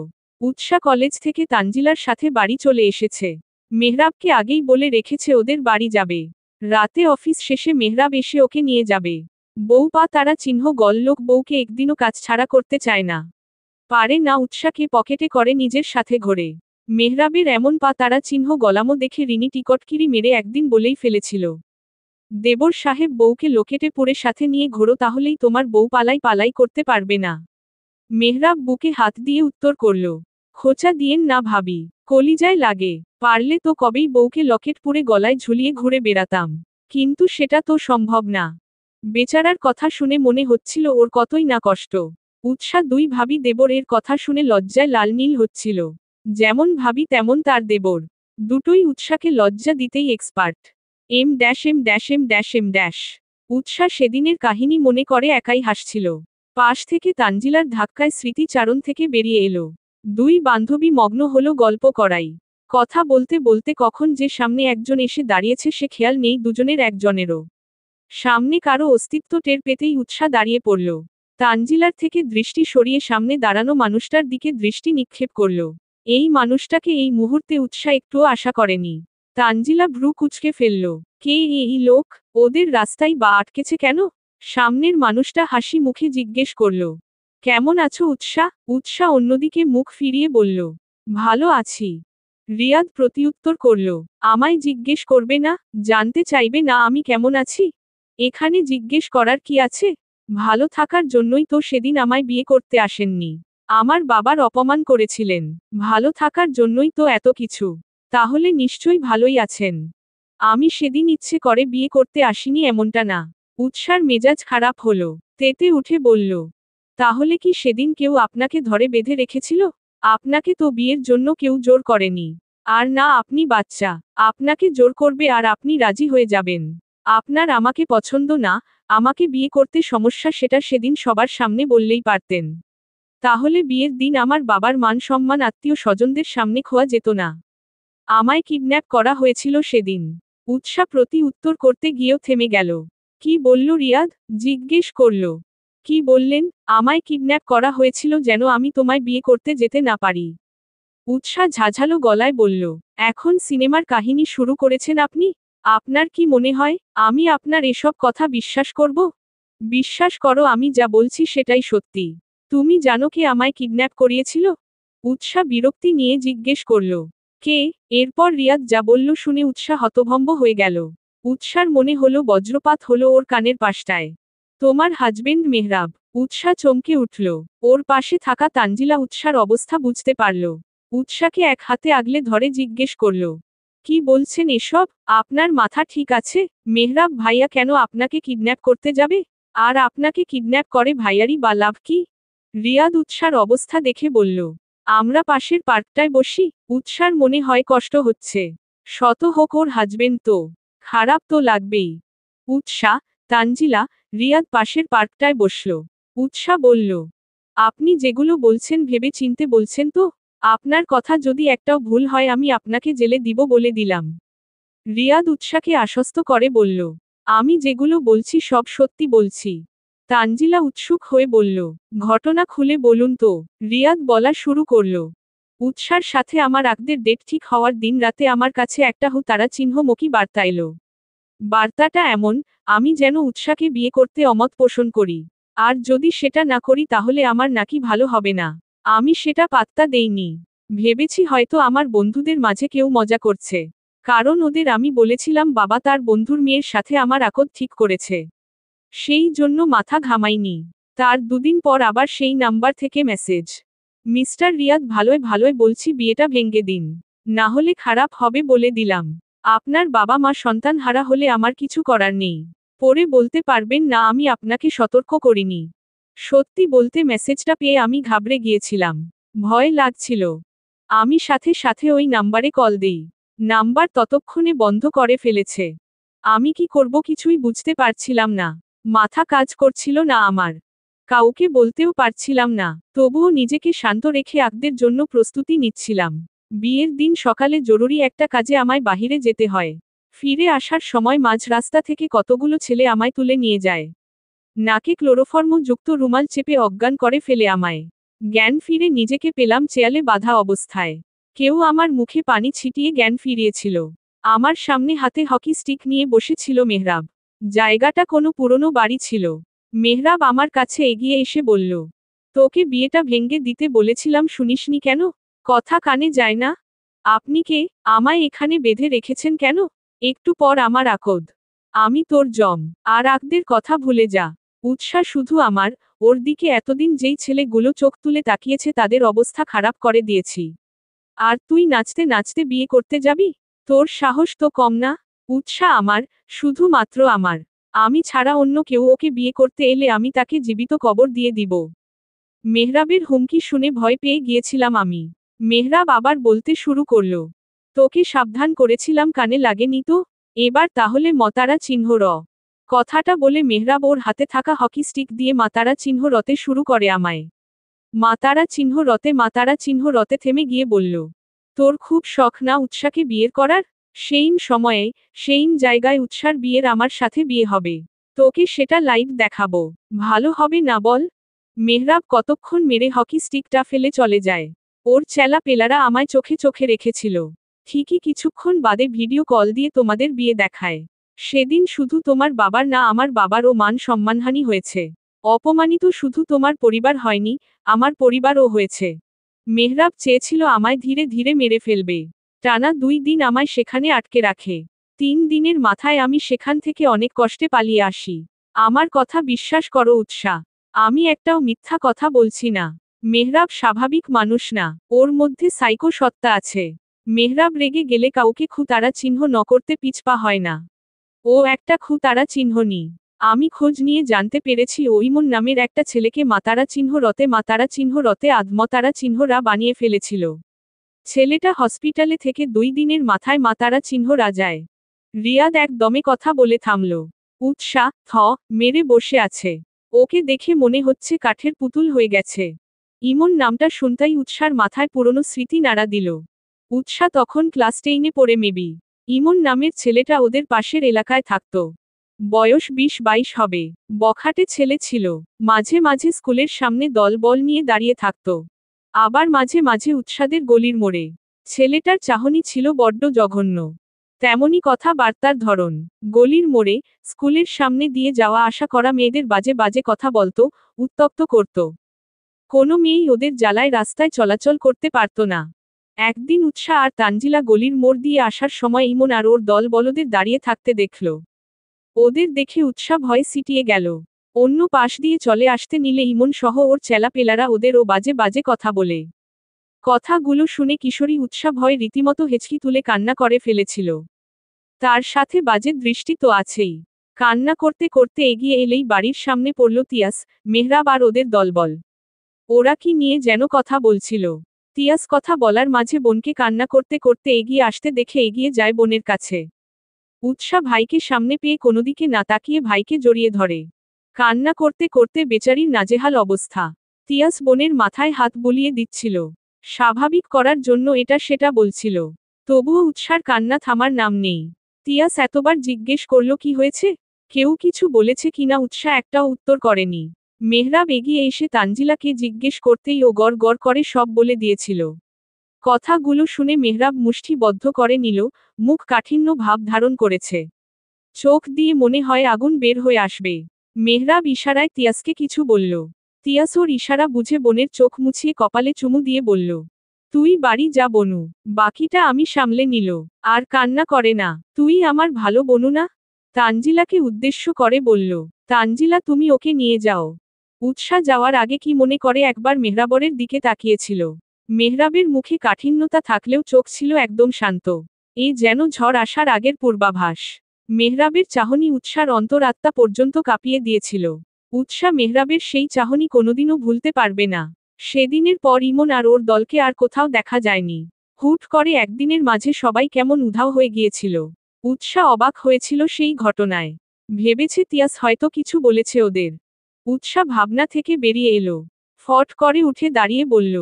উৎসা কলেজ থেকে তানজিলার সাথে বাড়ি চলে এসেছে। মেহরাবকে আগেই বলে রেখেছে ওদের বাড়ি যাবে। রাতে অফিস শেষে মেহরাব এসে ওকে নিয়ে যাবে। বউ পা তারা চিহ্ন গললোক বউকে একদিনও কাজ ছাড়া করতে চায় না। পারে না উৎসাকে পকেটে করে নিজের সাথে ঘোরে। মেহরাবের এমন পা তারা চিহ্ন গলামো দেখে রিনি টিকটকিরি মেরে একদিন বলেই ফেলেছিল, দেবর সাহেব বউকে লোকেটে পড়ে সাথে নিয়ে ঘোরো, তাহলেই তোমার বউ পালাই পালাই করতে পারবে না। মেহরাব বুকে হাত দিয়ে উত্তর করল, খোঁচা দিয়েন না ভাবি, কলিজায় লাগে। পারলে তো কবেই বউকে লকেট পরে গলায় ঝুলিয়ে ঘুরে বেড়াতাম। কিন্তু সেটা তো সম্ভব না। বেচারার কথা শুনে মনে হচ্ছিল ওর কতই না কষ্ট। উৎসা দুই ভাবি দেবর এর কথা শুনে লজ্জায় লাল নীল হচ্ছিল। যেমন ভাবি তেমন তার দেবর। দুটোই উৎসাকে লজ্জা দিতেই expert. Em dash M dash M dash M dash. Utsa সেদিনের কাহিনী মনে করে একাই হাসছিল। পাশ থেকে তানজিলার ধাক্কায় স্মৃতিচারণ থেকে বেরিয়ে এলো। দুই বান্ধবী মগ্ন হলো গল্প করাই। কথা বলতে বলতে কখন যে সামনে একজন এসে দাঁড়িয়েছে সে খেয়াল নেই দুজনের একজনেরও। সামনে কারো অস্তিত্ব টের পেতেই উৎসা দাঁড়িয়ে পড়ল। তানজিলার থেকে দৃষ্টি সরিয়ে সামনে দাঁড়ানো মানুষটার দিকে দৃষ্টি নিক্ষেপ করল। এই মানুষটাকে এই মুহূর্তে উৎসা একটুও আশা করেনি। তানজিলা ভ্রু কুঁচকে ফেলল। কে এই লোক? ওদের রাস্তায় বা আটকেছে কেন? সামনের মানুষটা হাসি মুখে জিজ্ঞেস করল। কেমন আছো উৎসা? উৎসা অন্যদিকে মুখ ফিরিয়ে বলল, ভালো আছি। রিয়াদ প্রতিউত্তর করল, আমায় জিজ্ঞেস করবে না? জানতে চাইবে না আমি কেমন আছি? এখানে জিজ্ঞেস করার কি আছে? ভালো থাকার জন্যই তো সেদিন আমায় বিয়ে করতে আসেননি। আমার বাবার অপমান করেছিলেন। ভালো থাকার জন্যই তো এত কিছু। তাহলে নিশ্চয়ই ভালোই আছেন। আমি সেদিন ইচ্ছে করে বিয়ে করতে আসিনি এমনটা না। উৎসার মেজাজ খারাপ হলো। তেতে উঠে বলল, তাহলে কি সেদিন কেউ আপনাকে ধরে বেঁধে রেখেছিল? আপনাকে তো বিয়ের জন্য কেউ জোর করেনি। আর না আপনি বাচ্চা। আপনাকে জোর করবে আর আপনি রাজি হয়ে যাবেন। আপনার আমাকে পছন্দ না, আমাকে বিয়ে করতে সমস্যা সেটা সেদিন সবার সামনে বললেই পারতেন। তাহলে বিয়ের দিন আমার বাবার মান সম্মান আত্মীয় স্বজনদের সামনে খোয়া যেত না। আমায় কিডন্যাপ করা হয়েছিল সেদিন। উৎসা প্রতি উত্তর করতে গিয়েও থেমে গেল। কি বলল রিয়াদ? জিজ্ঞেস করল। কি বললেন? আমায় কিডন্যাপ করা হয়েছিল যেন আমি তোমায় বিয়ে করতে যেতে না পারি। উৎসা ঝাঝালো গলায় বলল, এখন সিনেমার কাহিনী শুরু করেছেন আপনি? আপনার কি মনে হয় আমি আপনার এসব কথা বিশ্বাস করব? বিশ্বাস করো আমি যা বলছি সেটাই সত্যি। তুমি জানো কে আমায় কিডন্যাপ করিয়েছিল? উৎসা বিরক্তি নিয়ে জিজ্ঞেস করল। কে? এরপর রিয়াদ যা বলল শুনে উৎসা হতভম্ব হয়ে গেল। উৎসার মনে হলো বজ্রপাত হলো ওর কানের পাশটায়। তোমার হাজবেন্ড মেহরাব। উৎসা চমকে উঠল। ওর পাশে থাকা তানজিলা উৎসার অবস্থা বুঝতে পারল। উৎসাকে এক হাতে আগলে ধরে জিজ্ঞেস করল, কি বলছেন এসব? আপনার মাথা ঠিক আছে? মেহরাব ভাইয়া কেন আপনাকে কিডন্যাপ করতে যাবে? আর আপনাকে কিডন্যাপ করে ভাইয়ারই বা লাভ কি? রিয়াদ উৎসার অবস্থা দেখে বলল, আমরা পাশের পার্কটায় বসি। উৎসার মনে হয় কষ্ট হচ্ছে। শত হোক ওর হাজবেন্ড তো। খারাপ তো লাগবেই। উৎসা, তানজিলা, রিয়াদ পাশের পার্কটায় বসল। উৎসা বলল, আপনি যেগুলো বলছেন ভেবে চিনতে বলছেন তো? আপনার কথা যদি একটাও ভুল হয় আমি আপনাকে জেলে দিব বলে দিলাম। রিয়াদ উৎসাকে আশ্বস্ত করে বলল, আমি যেগুলো বলছি সব সত্যি বলছি। তানজিলা উৎসুক হয়ে বলল, ঘটনা খুলে বলুন তো। রিয়াদ বলা শুরু করল, উৎসার সাথে আমার আগদের ডেট ঠিক হওয়ার দিন রাতে আমার কাছে একটা তারা চিহ্নমুখী বার্তা এলো। বার্তাটা এমন, আমি যেন উৎসাকে বিয়ে করতে অমত পোষণ করি। আর যদি সেটা না করি তাহলে আমার নাকি ভালো হবে না। আমি সেটা পাত্তা দেইনি। ভেবেছি হয়তো আমার বন্ধুদের মাঝে কেউ মজা করছে। কারণ ওদের আমি বলেছিলাম বাবা তার বন্ধুর মেয়ের সাথে আমার আকদ ঠিক করেছে। সেই জন্য মাথা ঘামাইনি। তার দুদিন পর আবার সেই নাম্বার থেকে মেসেজ, মিস্টার রিয়াদ ভালোয় ভালোয় বলছি বিয়েটা ভেঙ্গে দিন। না হলে খারাপ হবে বলে দিলাম। আপনার বাবা মা সন্তান হারা হলে আমার কিছু করার নেই। পরে বলতে পারবেন না আমি আপনাকে সতর্ক করিনি। সত্যি বলতে মেসেজটা পেয়ে আমি ঘাবড়ে গিয়েছিলাম। ভয় লাগছিল। আমি সাথে সাথে ওই নাম্বারে কল দেই। নাম্বার ততক্ষণে বন্ধ করে ফেলেছে। আমি কি করব কিছুই বুঝতে পারছিলাম না। মাথা কাজ করছিল না আমার। কাউকে বলতেও পারছিলাম না। তবুও নিজেকে শান্ত রেখে আগদের জন্য প্রস্তুতি নিচ্ছিলাম। বিয়ের দিন সকালে জরুরি একটা কাজে আমায় বাহিরে যেতে হয়। ফিরে আসার সময় মাঝ রাস্তা থেকে কতগুলো ছেলে আমায় তুলে নিয়ে যায়। নাকে ক্লোরোফর্ম যুক্ত রুমাল চেপে অজ্ঞান করে ফেলে আমায়। জ্ঞান ফিরে নিজেকে পেলাম চেয়ালে বাঁধা অবস্থায়। কেউ আমার মুখে পানি ছিটিয়ে জ্ঞান ফিরিয়েছিল। আমার সামনে হাতে হকি স্টিক নিয়ে বসেছিল মেহরাব। জায়গাটা কোনো পুরনো বাড়ি ছিল। মেহরাব আমার কাছে এগিয়ে এসে বলল, তোকে বিয়েটা ভেঙ্গে দিতে বলেছিলাম শুনিসনি কেন? কথা কানে যায় না? আপনি কে? আমায় এখানে বেঁধে রেখেছেন কেন? একটু পর আমার আকদ। আমি তোর জম। আর আকদের কথা ভুলে যা। উৎসাহ শুধু আমার, ওর দিকে এতদিন যেই ছেলেগুলো চোখ তুলে তাকিয়েছে তাদের অবস্থা খারাপ করে দিয়েছি। আর তুই নাচতে নাচতে বিয়ে করতে যাবি? তোর সাহস তো কম না। উৎসাহ আমার, শুধুমাত্র আমার। আমি ছাড়া অন্য কেউ ওকে বিয়ে করতে এলে আমি তাকে জীবিত কবর দিয়ে দিব। মেহরাবের হুমকি শুনে ভয় পেয়ে গিয়েছিলাম আমি। মেহরাব আবার বলতে শুরু করল, তোকে সাবধান করেছিলাম কানে লাগেনি তো? এবার তাহলে মতারা চিহ্ন র। কথাটা বলে মেহরাব ওর হাতে থাকা হকি স্টিক দিয়ে মাতারা চিহ্ন রতে শুরু করে আমায়। মাতারা চিহ্ন রতে মাতারা চিহ্ন রতে থেমে গিয়ে বলল, তোর খুব শখ না উৎসাকে বিয়ের করার? সেইম সময়ে, সেইম জায়গায় উৎসার বিয়ের আমার সাথে বিয়ে হবে। তোকে সেটা লাইভ দেখাবো। ভালো হবে না বল? মেহরাব কতক্ষণ মেরে হকি স্টিকটা ফেলে চলে যায়। ওর চেলা পেলারা আমায় চোখে চোখে রেখেছিল। ঠিকই কিছুক্ষণ বাদে ভিডিও কল দিয়ে তোমাদের বিয়ে দেখায়। সেদিন শুধু তোমার বাবার না আমার বাবারও মান সম্মানহানি হয়েছে। অপমানিত শুধু তোমার পরিবার হয়নি, আমার পরিবারও হয়েছে। মেহরাব চেয়েছিল আমায় ধীরে ধীরে মেরে ফেলবে। টানা 2 দিন আমায় সেখানে আটকে রাখে। 3 দিনের মাথায় আমি সেখান থেকে অনেক কষ্টে পালিয়ে আসি। আমার কথা বিশ্বাস করো উৎসাহ, আমি একটাও মিথ্যা কথা বলছি না। মেহরাব স্বাভাবিক মানুষ না, ওর মধ্যে সাইকো সত্তা আছে। মেহরাব রেগে গেলে কাউকে তারা চিহ্ন ন করতে পিছপা হয় না। ও একটা তারা চিহ্ননি। আমি খোঁজ নিয়ে জানতে পেরেছি ইমন নামের একটা ছেলেকে মাতারা চিহ্ন রতে আধমতারা চিহ্নরা বানিয়ে ফেলেছিল। ছেলেটা হসপিটালে থেকে 2 দিনের মাথায় মাতারা চিহ্নরা যায়। রিয়াদ একদমে কথা বলে থামল। উৎসাহ মেরে বসে আছে। ওকে দেখে মনে হচ্ছে কাঠের পুতুল হয়ে গেছে। ইমন নামটা শুনতেই উৎসার মাথায় পুরনো স্মৃতি নাড়া দিল। উৎসাহ তখন ক্লাস 10-এ পড়ে মেবি। ইমন নামের ছেলেটা ওদের পাশের এলাকায় থাকত। বয়স 20-22 হবে। বখাটে ছেলে ছিল। মাঝে মাঝে স্কুলের সামনে দলবল নিয়ে দাঁড়িয়ে থাকত। আবার মাঝে মাঝে উৎসাদের গলির মোড়ে। ছেলেটার চাহনি ছিল বড্ড জঘন্য। তেমনই কথা বার্তার ধরন। গলির মোড়ে, স্কুলের সামনে দিয়ে যাওয়া আসা করা মেয়েদের বাজে বাজে কথা বলতো, উত্তক্ত করত। কোনো মেয়েই ওদের জ্বালায় রাস্তায় চলাচল করতে পারত না। একদিন উৎসাহ আর তানজিলা গলির মোড় দিয়ে আসার সময় ইমন আর ওর দল বলদের দাঁড়িয়ে থাকতে দেখল। ওদের দেখে উৎসাহ ভয়ে সিটিয়ে গেল। অন্য পাশ দিয়ে চলে আসতে নিলে ইমন সহ ওর চেলাপেলারা ওদের ও বাজে বাজে কথা বলে। কথাগুলো শুনে কিশোরী উৎসাহ ভয়ে রীতিমতো হেঁচকি তুলে কান্না করে ফেলেছিল। তার সাথে বাজে দৃষ্টি তো আছেই। কান্না করতে করতে এগিয়ে এলেই বাড়ির সামনে পড়ল তিয়াস, মেহরাব আর ওদের দলবল। ওরা কি নিয়ে যেন কথা বলছিল। তিয়াস কথা বলার মাঝে বোনকে কান্না করতে করতে এগিয়ে আসতে দেখে এগিয়ে যায় বোনের কাছে। উৎসাহ ভাইকে সামনে পেয়ে কোনোদিকে না তাকিয়ে ভাইকে জড়িয়ে ধরে। কান্না করতে করতে বেচারির নাজেহাল অবস্থা। তিয়াস বোনের মাথায় হাত বুলিয়ে দিচ্ছিল। স্বাভাবিক করার জন্য এটা সেটা বলছিল। তবুও উৎসার কান্না থামার নাম নেই। তিয়াস এতবার জিজ্ঞেস করল কি হয়েছে, কেউ কিছু বলেছে কিনা। উৎসাহ একটাও উত্তর করেনি। মেহরাব এগিয়ে এসে তানজিলাকে জিজ্ঞেস করতেই ও গড় গড় করে সব বলে দিয়েছিল। কথাগুলো শুনে মেহরাব মুষ্টি বদ্ধ করে নিল, মুখ কাঠিন্য ভাব ধারণ করেছে। চোখ দিয়ে মনে হয় আগুন বের হয়ে আসবে। মেহরাব ইশারায় তিয়াসকে কিছু বলল। তিয়াস ওর ইশারা বুঝে বোনের চোখ মুছিয়ে কপালে চুমু দিয়ে বলল, তুই বাড়ি যা বনু, বাকিটা আমি সামলে নিল। আর কান্না করে না, তুই আমার ভালো বনু না? তানজিলাকে উদ্দেশ্য করে বলল। তানজিলা তুমি ওকে নিয়ে যাও। উৎসাহ যাওয়ার আগে কি মনে করে একবার মেহরাবরের দিকে তাকিয়েছিল। মেহরাবের মুখে কাঠিন্যতা থাকলেও চোখ ছিল একদম শান্ত। এ যেন ঝড় আসার আগের পূর্বাভাস। মেহরাবের চাহনি উৎসার অন্তরাত্মা পর্যন্ত কাঁপিয়ে দিয়েছিল। উৎসাহ মেহরাবের সেই চাহনি কোনোদিনও ভুলতে পারবে না। সেদিনের পর ইমন আর ওর দলকে আর কোথাও দেখা যায়নি। হুট করে একদিনের মাঝে সবাই কেমন উধাও হয়ে গিয়েছিল। উৎসাহ অবাক হয়েছিল সেই ঘটনায়। ভেবেছে তিয়াস হয়তো কিছু বলেছে ওদের। উৎসাহ ভাবনা থেকে বেরিয়ে এলো। ফট করে উঠে দাঁড়িয়ে বলল,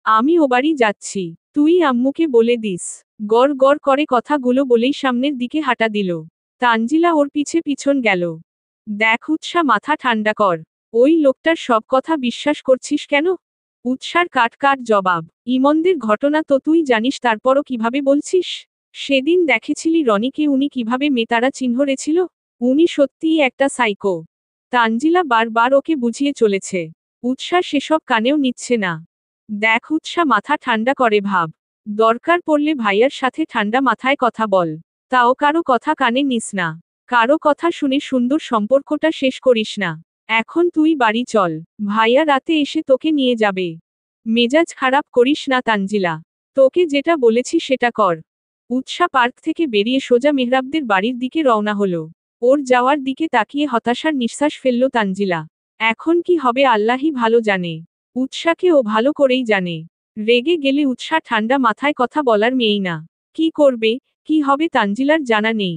আমি ও বাড়ি যাচ্ছি, তুই আম্মুকে বলে দিস। গড় গড় করে কথাগুলো বলেই সামনের দিকে হাঁটা দিল। তানজিলা ওর পিছে পিছন গেল। দেখ উৎসাহ, মাথা ঠান্ডা কর। ওই লোকটার সব কথা বিশ্বাস করছিস কেন? উৎসার কাট কাট জবাব, ইমনদের ঘটনা তো তুই জানিস, তারপরও কিভাবে বলছিস? সেদিন দেখেছিলি রনিকে, উনি কিভাবে মেতারা চিহ্ন রেছিল। উনি সত্যিই একটা সাইকো। তানজিলা বারবার ওকে বুঝিয়ে চলেছে। উৎসাহ সেসব কানেও নিচ্ছে না। দেখ উৎসাহ, মাথা ঠান্ডা করে ভাব। দরকার পড়লে ভাইয়ার সাথে ঠান্ডা মাথায় কথা বল। তাও কারো কথা কানে নিস না। কারো কথা শুনে সুন্দর সম্পর্কটা শেষ করিস না। এখন তুই বাড়ি চল, ভাইয়া রাতে এসে তোকে নিয়ে যাবে। মেজাজ খারাপ করিস না তানজিলা। তোকে যেটা বলেছি সেটা কর। উৎসাহ পার্ক থেকে বেরিয়ে সোজা মেহরাবদের বাড়ির দিকে রওনা হলো। ওর যাওয়ার দিকে তাকিয়ে হতাশার নিঃশ্বাস ফেলল তানজিলা। এখন কি হবে আল্লাহই ভালো জানে। উৎসাহকে ও ভালো করেই জানে। রেগে গেলে উৎসাহ ঠান্ডা মাথায় কথা বলার মেয়েই না। কি করবে, কি হবে তানজিলার জানা নেই।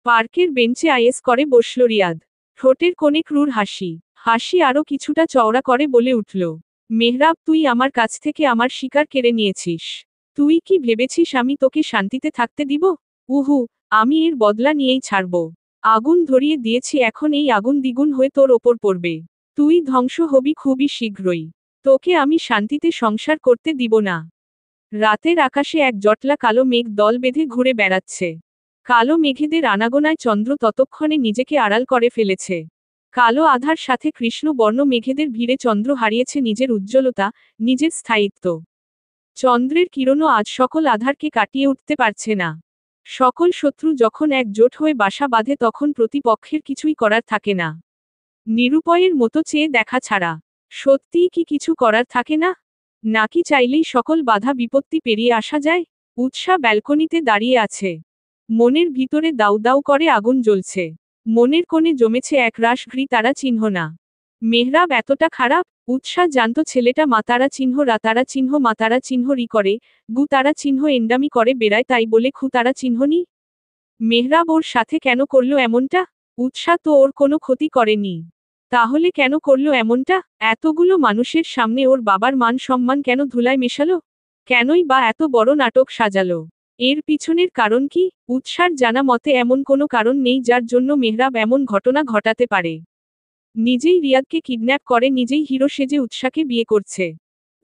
পার্কের বেঞ্চে আয়েস করে বসল রিয়াদ। ঠোঁটের কোণে ক্রূর হাসি। হাসি আরো কিছুটা চওড়া করে বলে উঠল, মেহরাব, তুই আমার কাছ থেকে আমার শিকার কেড়ে নিয়েছিস। তুই কি ভেবেছিস আমি তোকে শান্তিতে থাকতে দিব? উহু, আমি এর বদলা নিয়েই ছাড়ব। আগুন ধরিয়ে দিয়েছি, এখন এই আগুন দ্বিগুণ হয়ে তোর ওপর পড়বে। তুই ধ্বংস হবি খুবই শীঘ্রই। তোকে আমি শান্তিতে সংসার করতে দিব না। রাতের আকাশে এক জটলা কালো মেঘ দল বেঁধে ঘুরে বেড়াচ্ছে। কালো মেঘেদের আনাগোনায় চন্দ্র ততক্ষণে নিজেকে আড়াল করে ফেলেছে। কালো আধার সাথে কৃষ্ণ বর্ণ মেঘেদের ভিড়ে চন্দ্র হারিয়েছে নিজের উজ্জ্বলতা, নিজের স্থায়িত্ব। চন্দ্রের কিরণও আজ সকল আধারকে কাটিয়ে উঠতে পারছে না। সকল শত্রু যখন একজোট হয়ে বাসা বাঁধে তখন প্রতিপক্ষের কিছুই করার থাকে না। নিরুপায়ের মতো চেয়ে দেখা ছাড়া সত্যিই কি কিছু করার থাকে না? নাকি চাইলেই সকল বাধা বিপত্তি পেরিয়ে আসা যায়? উৎসা ব্যালকনিতে দাঁড়িয়ে আছে। মনের ভিতরে দাউ দাউ করে আগুন জ্বলছে। মনের কোণে জমেছে এক রাশ ঘৃ তারা চিহ্ন না। মেহরাব এতটা খারাপ? উৎসা জানত ছেলেটা মাতারা চিহ্ন রাতারা চিহ্ন মাতারা চিহ্ন রি করে, গু তারা চিহ্ন এন্ডামি করে বেড়ায়, তাই বলে খু তারা চিহ্ন নি। মেহরাব ওর সাথে কেন করলো এমনটা? উৎসা তো ওর কোনো ক্ষতি করেনি। তাহলে কেন করলো এমনটা? এতগুলো মানুষের সামনে ওর বাবার মান সম্মান কেন ধুলায় মেশালো? কেনই বা এত বড় নাটক সাজালো? এর পিছনের কারণ কি? উৎসার জানা মতে এমন কোনো কারণ নেই যার জন্য মেহরাব এমন ঘটনা ঘটাতে পারে। নিজেই রিয়াদকে কিডন্যাপ করে নিজেই হিরো সেজে উৎসাকে বিয়ে করছে।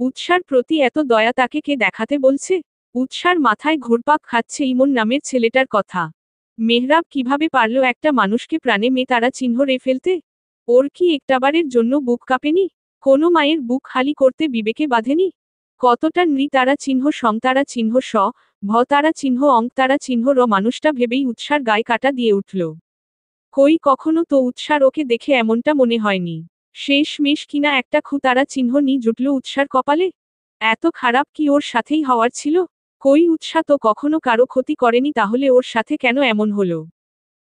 উৎসার প্রতি এত দয়া তাকে কে দেখাতে বলছে? উৎসার মাথায় ঘুরপাক খাচ্ছে ইমন নামের ছেলেটার কথা। মেহরাব কিভাবে পারল একটা মানুষকে প্রাণে মেয়ে তারা চিহ্ন রে ফেলতে? ওর কি একটাবারের জন্য বুক কাঁপেনি? কোনো মায়ের বুক খালি করতে বিবেকে বাঁধেনি? কতটা নৃ তারা চিহ্ন সং তারা চিহ্ন স, ভ তারা চিহ্ন অং তারা চিহ্ন র মানুষটা ভেবেই উৎসার গায়ে কাটা দিয়ে উঠল। কই কখনো তো উৎসার ওকে দেখে এমনটা মনে হয়নি। শেষমেশ কিনা একটা খু তারা চিহ্ন নি জুটল উৎসার কপালে। এত খারাপ কি ওর সাথেই হওয়ার ছিল? কই উৎসা তো কখনো কারো ক্ষতি করেনি, তাহলে ওর সাথে কেন এমন হলো?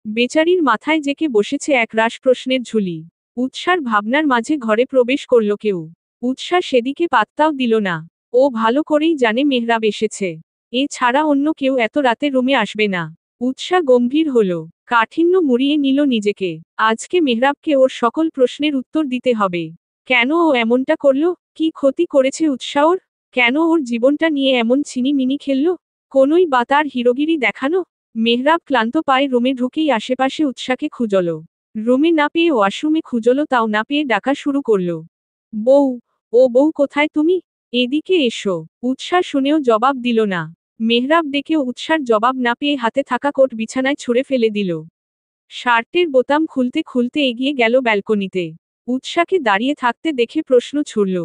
বেচারির মাথায় জেকে বসেছে এক রাশ প্রশ্নের ঝুলি। উৎসার ভাবনার মাঝে ঘরে প্রবেশ করল কেউ। উৎসা সেদিকে পাত্তাও দিল না। ও ভালো করেই জানে মেহরাব এসেছে। এ ছাড়া অন্য কেউ এত রাতে রুমে আসবে না। উৎসা গম্ভীর হল। কাঠিন্য মুড়িয়ে নিল নিজেকে। আজকে মেহরাবকে ওর সকল প্রশ্নের উত্তর দিতে হবে। কেন ও এমনটা করল? কি ক্ষতি করেছে উৎসা ওর? কেন ওর জীবনটা নিয়ে এমন ছিনিমিনি খেলল? কোনই বা তার হিরোগিরি দেখানো? মেহরাব ক্লান্ত পায়ে রুমে ঢুকেই আশেপাশে উৎসাকে খুঁজল। রুমে না পেয়ে ওয়াশরুমে খুঁজল, তাও না পেয়ে ডাকা শুরু করল। বউ, ও বউ কোথায় তুমি? এদিকে এসো। উৎসা শুনেও জবাব দিল না। মেহরাব ডেকেও উৎসার জবাব না পেয়ে হাতে থাকা কোট বিছানায় ছুঁড়ে ফেলে দিল। শার্টের বোতাম খুলতে খুলতে এগিয়ে গেল ব্যালকনিতে। উৎসাকে দাঁড়িয়ে থাকতে দেখে প্রশ্ন ছুড়ল,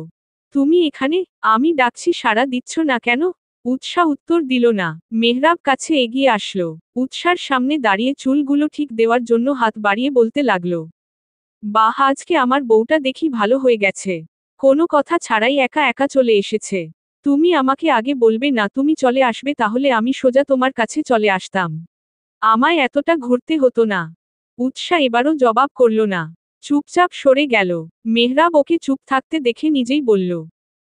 তুমি এখানে? আমি ডাকছি সাড়া দিচ্ছ না কেন? উৎসা উত্তর দিল না। মেহরাব কাছে এগিয়ে আসলো। উৎসার সামনে দাঁড়িয়ে চুলগুলো ঠিক দেওয়ার জন্য হাত বাড়িয়ে বলতে লাগলো, বাহ, আজকে আমার বউটা দেখি ভালো হয়ে গেছে। কোনো কথা ছাড়াই একা একা চলে এসেছে। তুমি আমাকে আগে বলবে না তুমি চলে আসবে, তাহলে আমি সোজা তোমার কাছে চলে আসতাম। আমায় এতটা ঘুরতে হতো না। উৎসা এবারও জবাব করল না। চুপচাপ সরে গেল। মেহরাব ওকে চুপ থাকতে দেখে নিজেই বলল,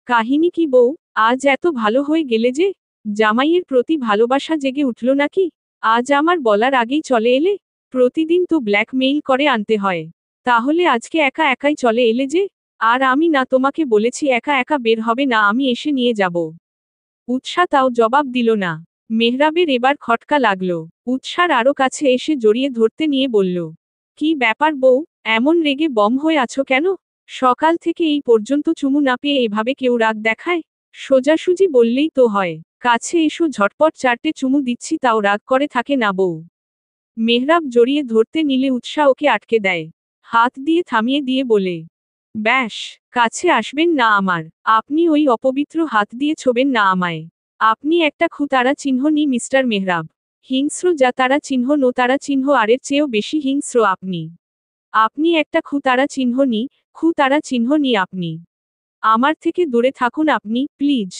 কাহিনী কি বউ? আজ এত ভালো হয়ে গেলে যে? জামাইয়ের প্রতি ভালোবাসা জেগে উঠল নাকি? আজ আমার বলার আগেই চলে এলে? প্রতিদিন তো ব্ল্যাকমেইল করে আনতে হয়। তাহলে আজকে একা একাই চলে এলে যে? আর আমি না তোমাকে বলেছি একা একা বের হবে না, আমি এসে নিয়ে যাব? উৎসা তাও জবাব দিল না। মেহরাবের এবার খটকা লাগলো। উৎসার আরো কাছে এসে জড়িয়ে ধরতে নিয়ে বলল, কি ব্যাপার বউ, এমন রেগে বম হয়ে আছো কেন? সকাল থেকে এই পর্যন্ত চুমু না পেয়ে এভাবে কেউ রাগ দেখায়? সোজাসুজি বললেই তো হয়। কাছে এসো, ঝটপট চারটে চুমু দিচ্ছি, তাও রাগ করে থাকে না বউ। মেহরাব জড়িয়ে ধরতে নিলে উৎসা ওকে আটকে দেয়। হাত দিয়ে থামিয়ে দিয়ে বলে, ব্যাস, কাছে আসবেন না আমার। আপনি ওই অপবিত্র হাত দিয়ে ছোবেন না আমায়। আপনি একটা খু তারা চিহ্ন নি মিস্টার মেহরাব। হিংস্র যা তারা চিহ্ন নো তারা চিহ্ন আরের চেয়েও বেশি হিংস্র আপনি। আপনি একটা খু তারা চিহ্ন নি, খু তারা চিহ্ন নি আপনি। আমার থেকে দূরে থাকুন আপনি, প্লিজ।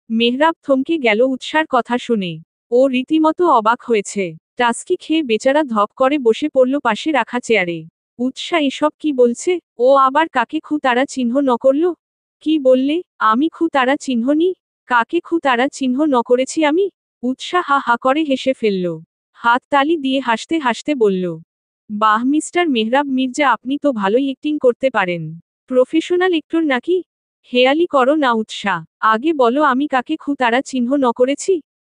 মেহরাব থমকে গেল উৎসার কথা শুনে। ও রীতিমতো অবাক হয়েছে। টাস্কি খেয়ে বেচারা ধপ করে বসে পড়ল পাশে রাখা চেয়ারে। উৎসা এসব কি বলছে? ও আবার কাকে খু তারা চিহ্ন ন করল? কি বললে? আমি খু তারা চিহ্ন নি? কাকে খু তারা চিহ্ন ন করেছি আমি? উৎসা হা হা করে হেসে ফেলল। হাত তালি দিয়ে হাসতে হাসতে বলল, বাহ মিস্টার মেহরাব মির্জা, আপনি তো ভালোই অ্যাক্টিং করতে পারেন। প্রফেশনাল অ্যাক্টর নাকি? হেয়ালি করো না উৎসাহ, আগে বলো আমি কাকে তারা চিহ্ন ন করেছি?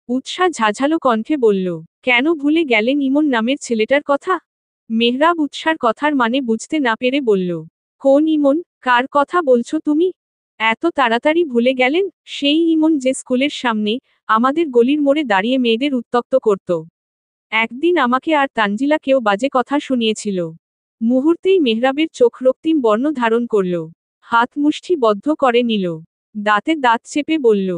উৎসাহ ঝাঝালো কণ্ঠে বলল, কেন ভুলে গেলেন ইমন নামের ছেলেটার কথা? মেহরাব উৎসার কথার মানে বুঝতে না পেরে বলল, কোন ইমন? কার কথা বলছো তুমি? এত তাড়াতাড়ি ভুলে গেলেন? সেই ইমন যে স্কুলের সামনে আমাদের গলির মোড়ে দাঁড়িয়ে মেয়েদের উত্ত্যক্ত করত। একদিন আমাকে আর তানজিলাকেও বাজে কথা শুনিয়েছিল। মুহূর্তেই মেহরাবের চোখ রক্তিম বর্ণ ধারণ করল। হাত মুষ্টি বদ্ধ করে নিল। দাঁতে দাঁত চেপে বলল,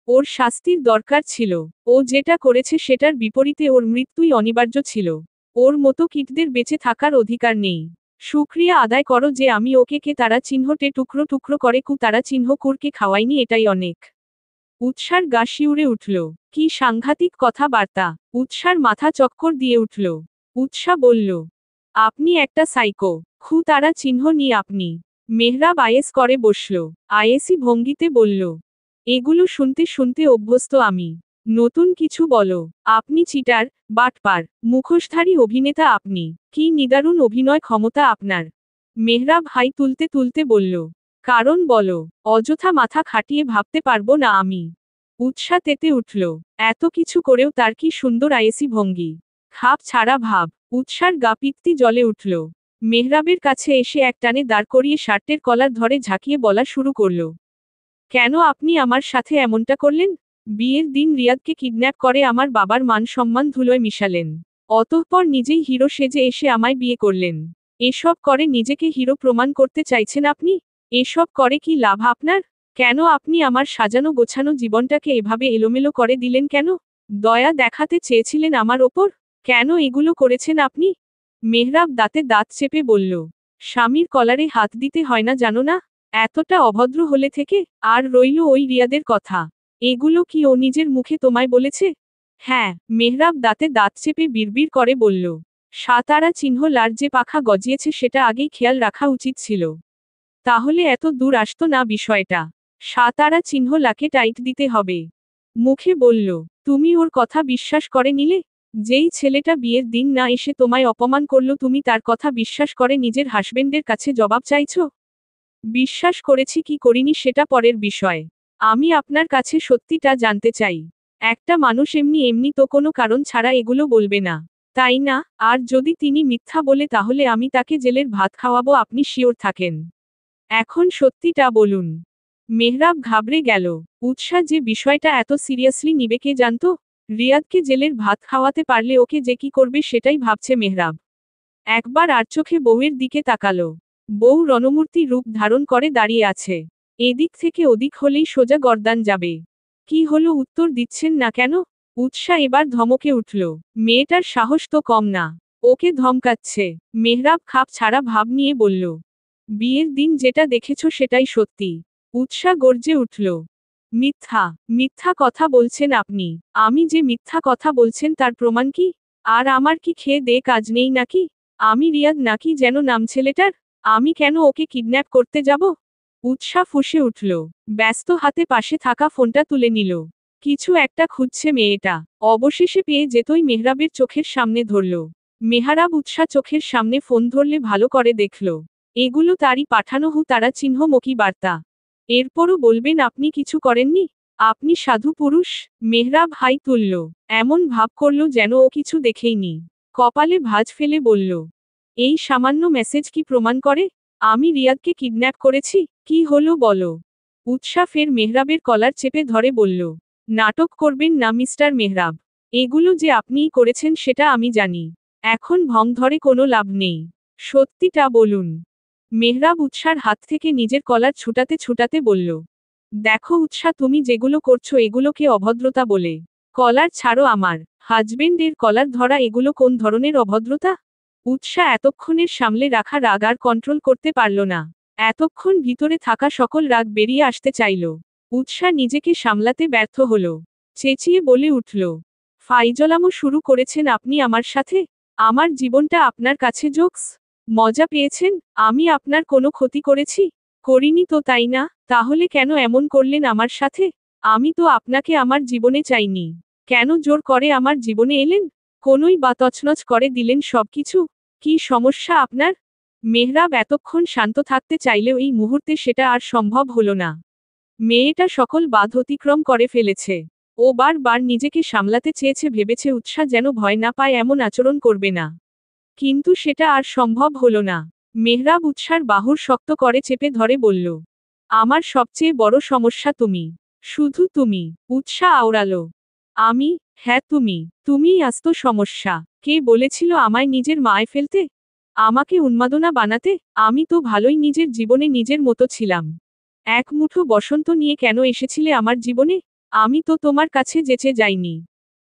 ওর শাস্তির দরকার ছিল। ও যেটা করেছে সেটার বিপরীতে ওর মৃত্যুই অনিবার্য ছিল। ওর মতো কিটদের বেঁচে থাকার অধিকার নেই। শুকরিয়া আদায় করো যে আমি ওকে তারা চিহ্নটে টুকরো টুকরো করে তারা চিহ্ন কুরকে খাওয়াইনি, এটাই অনেক। উৎসার গা শিউরে উঠল। কি সাংঘাতিক কথাবার্তা! উৎসার মাথা চক্কর দিয়ে উঠল। উৎসা বলল, আপনি একটা সাইকো। তারা চিহ্ন নিয়ে আপনি? মেহরাব আয়েস করে বসল। আয়েসি ভঙ্গিতে বলল, এগুলো শুনতে শুনতে অভ্যস্ত আমি। নতুন কিছু বলো। আপনি চিটার, বাটপার, মুখোশধারী অভিনেতা আপনি। কি নিদারুণ অভিনয় ক্ষমতা আপনার! মেহরাব হাই তুলতে তুলতে বলল, কারণ বলো। অযথা মাথা খাটিয়ে ভাবতে পারবো না আমি। উৎসা তেতে উঠল। এত কিছু করেও তার কি সুন্দর আয়েসি ভঙ্গি! খাপ ছাড়া ভাব। উৎসার গা পিত্তি জ্বলে উঠল। মেহরাবের কাছে এসে একটানে দাঁড় করিয়ে শার্টের কলার ধরে ঝাঁকিয়ে বলা শুরু করল, কেন আপনি আমার সাথে এমনটা করলেন? বিয়ের দিন রিয়াদকে কিডন্যাপ করে আমার বাবার মান সম্মান ধুলোয় মিশালেন। অতঃপর নিজেই হিরো সেজে এসে আমায় বিয়ে করলেন। এসব করে নিজেকে হিরো প্রমাণ করতে চাইছেন আপনি? এসব করে কি লাভ আপনার? কেন আপনি আমার সাজানো গোছানো জীবনটাকে এভাবে এলোমেলো করে দিলেন কেন? দয়া দেখাতে চেয়েছিলেন আমার ওপর? কেন এগুলো করেছেন আপনি? মেহরাব দাঁতে দাঁত চেপে বলল, স্বামীর কলারে হাত দিতে হয় না জানো না? এতটা অভদ্র হলে থেকে। আর রইল ওই রিয়াদের কথা। এগুলো কি ও নিজের মুখে তোমায় বলেছে? হ্যাঁ। মেহরাব দাঁতে দাঁত চেপে বিড়বিড় করে বলল, সাতারা চিহ্ন লার যে পাখা গজিয়েছে সেটা আগেই খেয়াল রাখা উচিত ছিল। তাহলে এত দূর আসতো না বিষয়টা। সাতারা চিহ্ন লাকে টাইট দিতে হবে। মুখে বলল, তুমি ওর কথা বিশ্বাস করে নিলে? যেই ছেলেটা বিয়ের দিন না এসে তোমায় অপমান করলো তুমি তার কথা বিশ্বাস করে নিজের হাসবেন্ডের কাছে জবাব চাইছো? বিশ্বাস করেছি কি করিনি সেটা পরের বিষয়। আমি আপনার কাছে সত্যিটা জানতে চাই। একটা মানুষ এমনি এমনি তো কোনো কারণ ছাড়া এগুলো বলবে না, তাই না? আর যদি তিনি মিথ্যা বলে তাহলে আমি তাকে জেলের ভাত খাওয়াবো, আপনি শিওর থাকেন? এখন সত্যিটা বলুন। মেহরাব ঘাবড়ে গেল। উৎসাহ যে বিষয়টা এত সিরিয়াসলি নিবে কে জানতো? রিয়াদকে জেলের ভাত খাওয়াতে পারলে ওকে যে কি করবে সেটাই ভাবছে মেহরাব। একবার আর চোখে বউয়ের দিকে তাকালো। বউ রণমূর্তি রূপ ধারণ করে দাঁড়িয়ে আছে। এদিক থেকে ওদিক হলেই সোজা গর্দান যাবে। কি হলো, উত্তর দিচ্ছেন না কেন? উৎসাহ এবার ধমকে উঠল। মেয়েটার সাহস তো কম না, ওকে ধমকাচ্ছে। মেহরাব খাপ ছাড়া ভাব নিয়ে বলল, বিয়ের দিন যেটা দেখেছ সেটাই সত্যি। উৎসাহ গর্জে উঠল, মিথ্যা! মিথ্যা কথা বলছেন আপনি। আমি যে মিথ্যা কথা বলছেন তার প্রমাণ কি? আর আমার কি খেয়ে দে কাজ নেই নাকি? আমি রিয়াদ নাকি যেন নাম ছেলেটার? আমি কেন ওকে কিডন্যাপ করতে যাব? উৎসাহ ফুঁসে উঠল। ব্যস্ত হাতে পাশে থাকা ফোনটা তুলে নিল। কিছু একটা খুঁজছে মেয়েটা। অবশেষে পেয়ে যেতই মেহরাবের চোখের সামনে ধরল। মেহরাব উৎসাহ চোখের সামনে ফোন ধরলে ভালো করে দেখল। এগুলো তারই পাঠানো তারা চিহ্নমুখী বার্তা। এরপরও বলবেন আপনি কিছু করেননি? আপনি সাধু পুরুষ? মেহরাব হাই তুলল। এমন ভাব করল যেন ও কিছু দেখেইনি। কপালে ভাঁজ ফেলে বলল, এই সামান্য মেসেজ কি প্রমাণ করে আমি রিয়াদকে কিডন্যাপ করেছি? কি হলো বলো? উৎসাহ ফের মেহরাবের কলার চেপে ধরে বলল, নাটক করবেন না মিস্টার মেহরাব। এগুলো যে আপনিই করেছেন সেটা আমি জানি। এখন ভং ধরে কোনো লাভ নেই। সত্যিটা বলুন। মেহরাব উৎসার হাত থেকে নিজের কলার ছুটাতে ছুটাতে বলল, দেখো উৎসাহ, তুমি যেগুলো করছো এগুলোকে অভদ্রতা বলে। কলার ছাড়ো আমার হাজবেন্ডের কলার ধরা, এগুলো কোন ধরনের অভদ্রতা? উৎসাহ এতক্ষণের সামলে রাখা রাগ আর কন্ট্রোল করতে পারল না। এতক্ষণ ভিতরে থাকা সকল রাগ বেরিয়ে আসতে চাইল। উৎসাহ নিজেকে সামলাতে ব্যর্থ হল। চেঁচিয়ে বলে উঠল, ফাইজলামো শুরু করেছেন আপনি আমার সাথে? আমার জীবনটা আপনার কাছে জোকস? মজা পেয়েছেন? আমি আপনার কোনো ক্ষতি করেছি? করিনি তো, তাই না? তাহলে কেন এমন করলেন আমার সাথে? আমি তো আপনাকে আমার জীবনে চাইনি। কেন জোর করে আমার জীবনে এলেন? কোনই বা তছনছ করে দিলেন সবকিছু। কি সমস্যা আপনার? মেহরাব এতক্ষণ শান্ত থাকতে চাইলেও এই মুহূর্তে সেটা আর সম্ভব হলো না। মেয়েটা সকল বাধ অতিক্রম করে ফেলেছে। ও বারবার নিজেকে সামলাতে চেয়েছে, ভেবেছে উৎসাহ যেন ভয় না পায়, এমন আচরণ করবে না। কিন্তু সেটা আর সম্ভব হলো না। মেহরাব উৎসার বাহুর শক্ত করে চেপে ধরে বলল, আমার সবচেয়ে বড় সমস্যা তুমি। শুধু তুমি। উৎসাহ আওড়ালো, আমি? হ্যাঁ তুমি। তুমিই আস্ত সমস্যা। কে বলেছিল আমায় নিজের মায় ফেলতে? আমাকে উন্মাদনা বানাতে? আমি তো ভালোই নিজের জীবনে নিজের মতো ছিলাম। এক মুঠো বসন্ত নিয়ে কেন এসেছিলে আমার জীবনে? আমি তো তোমার কাছে যেচে যাইনি।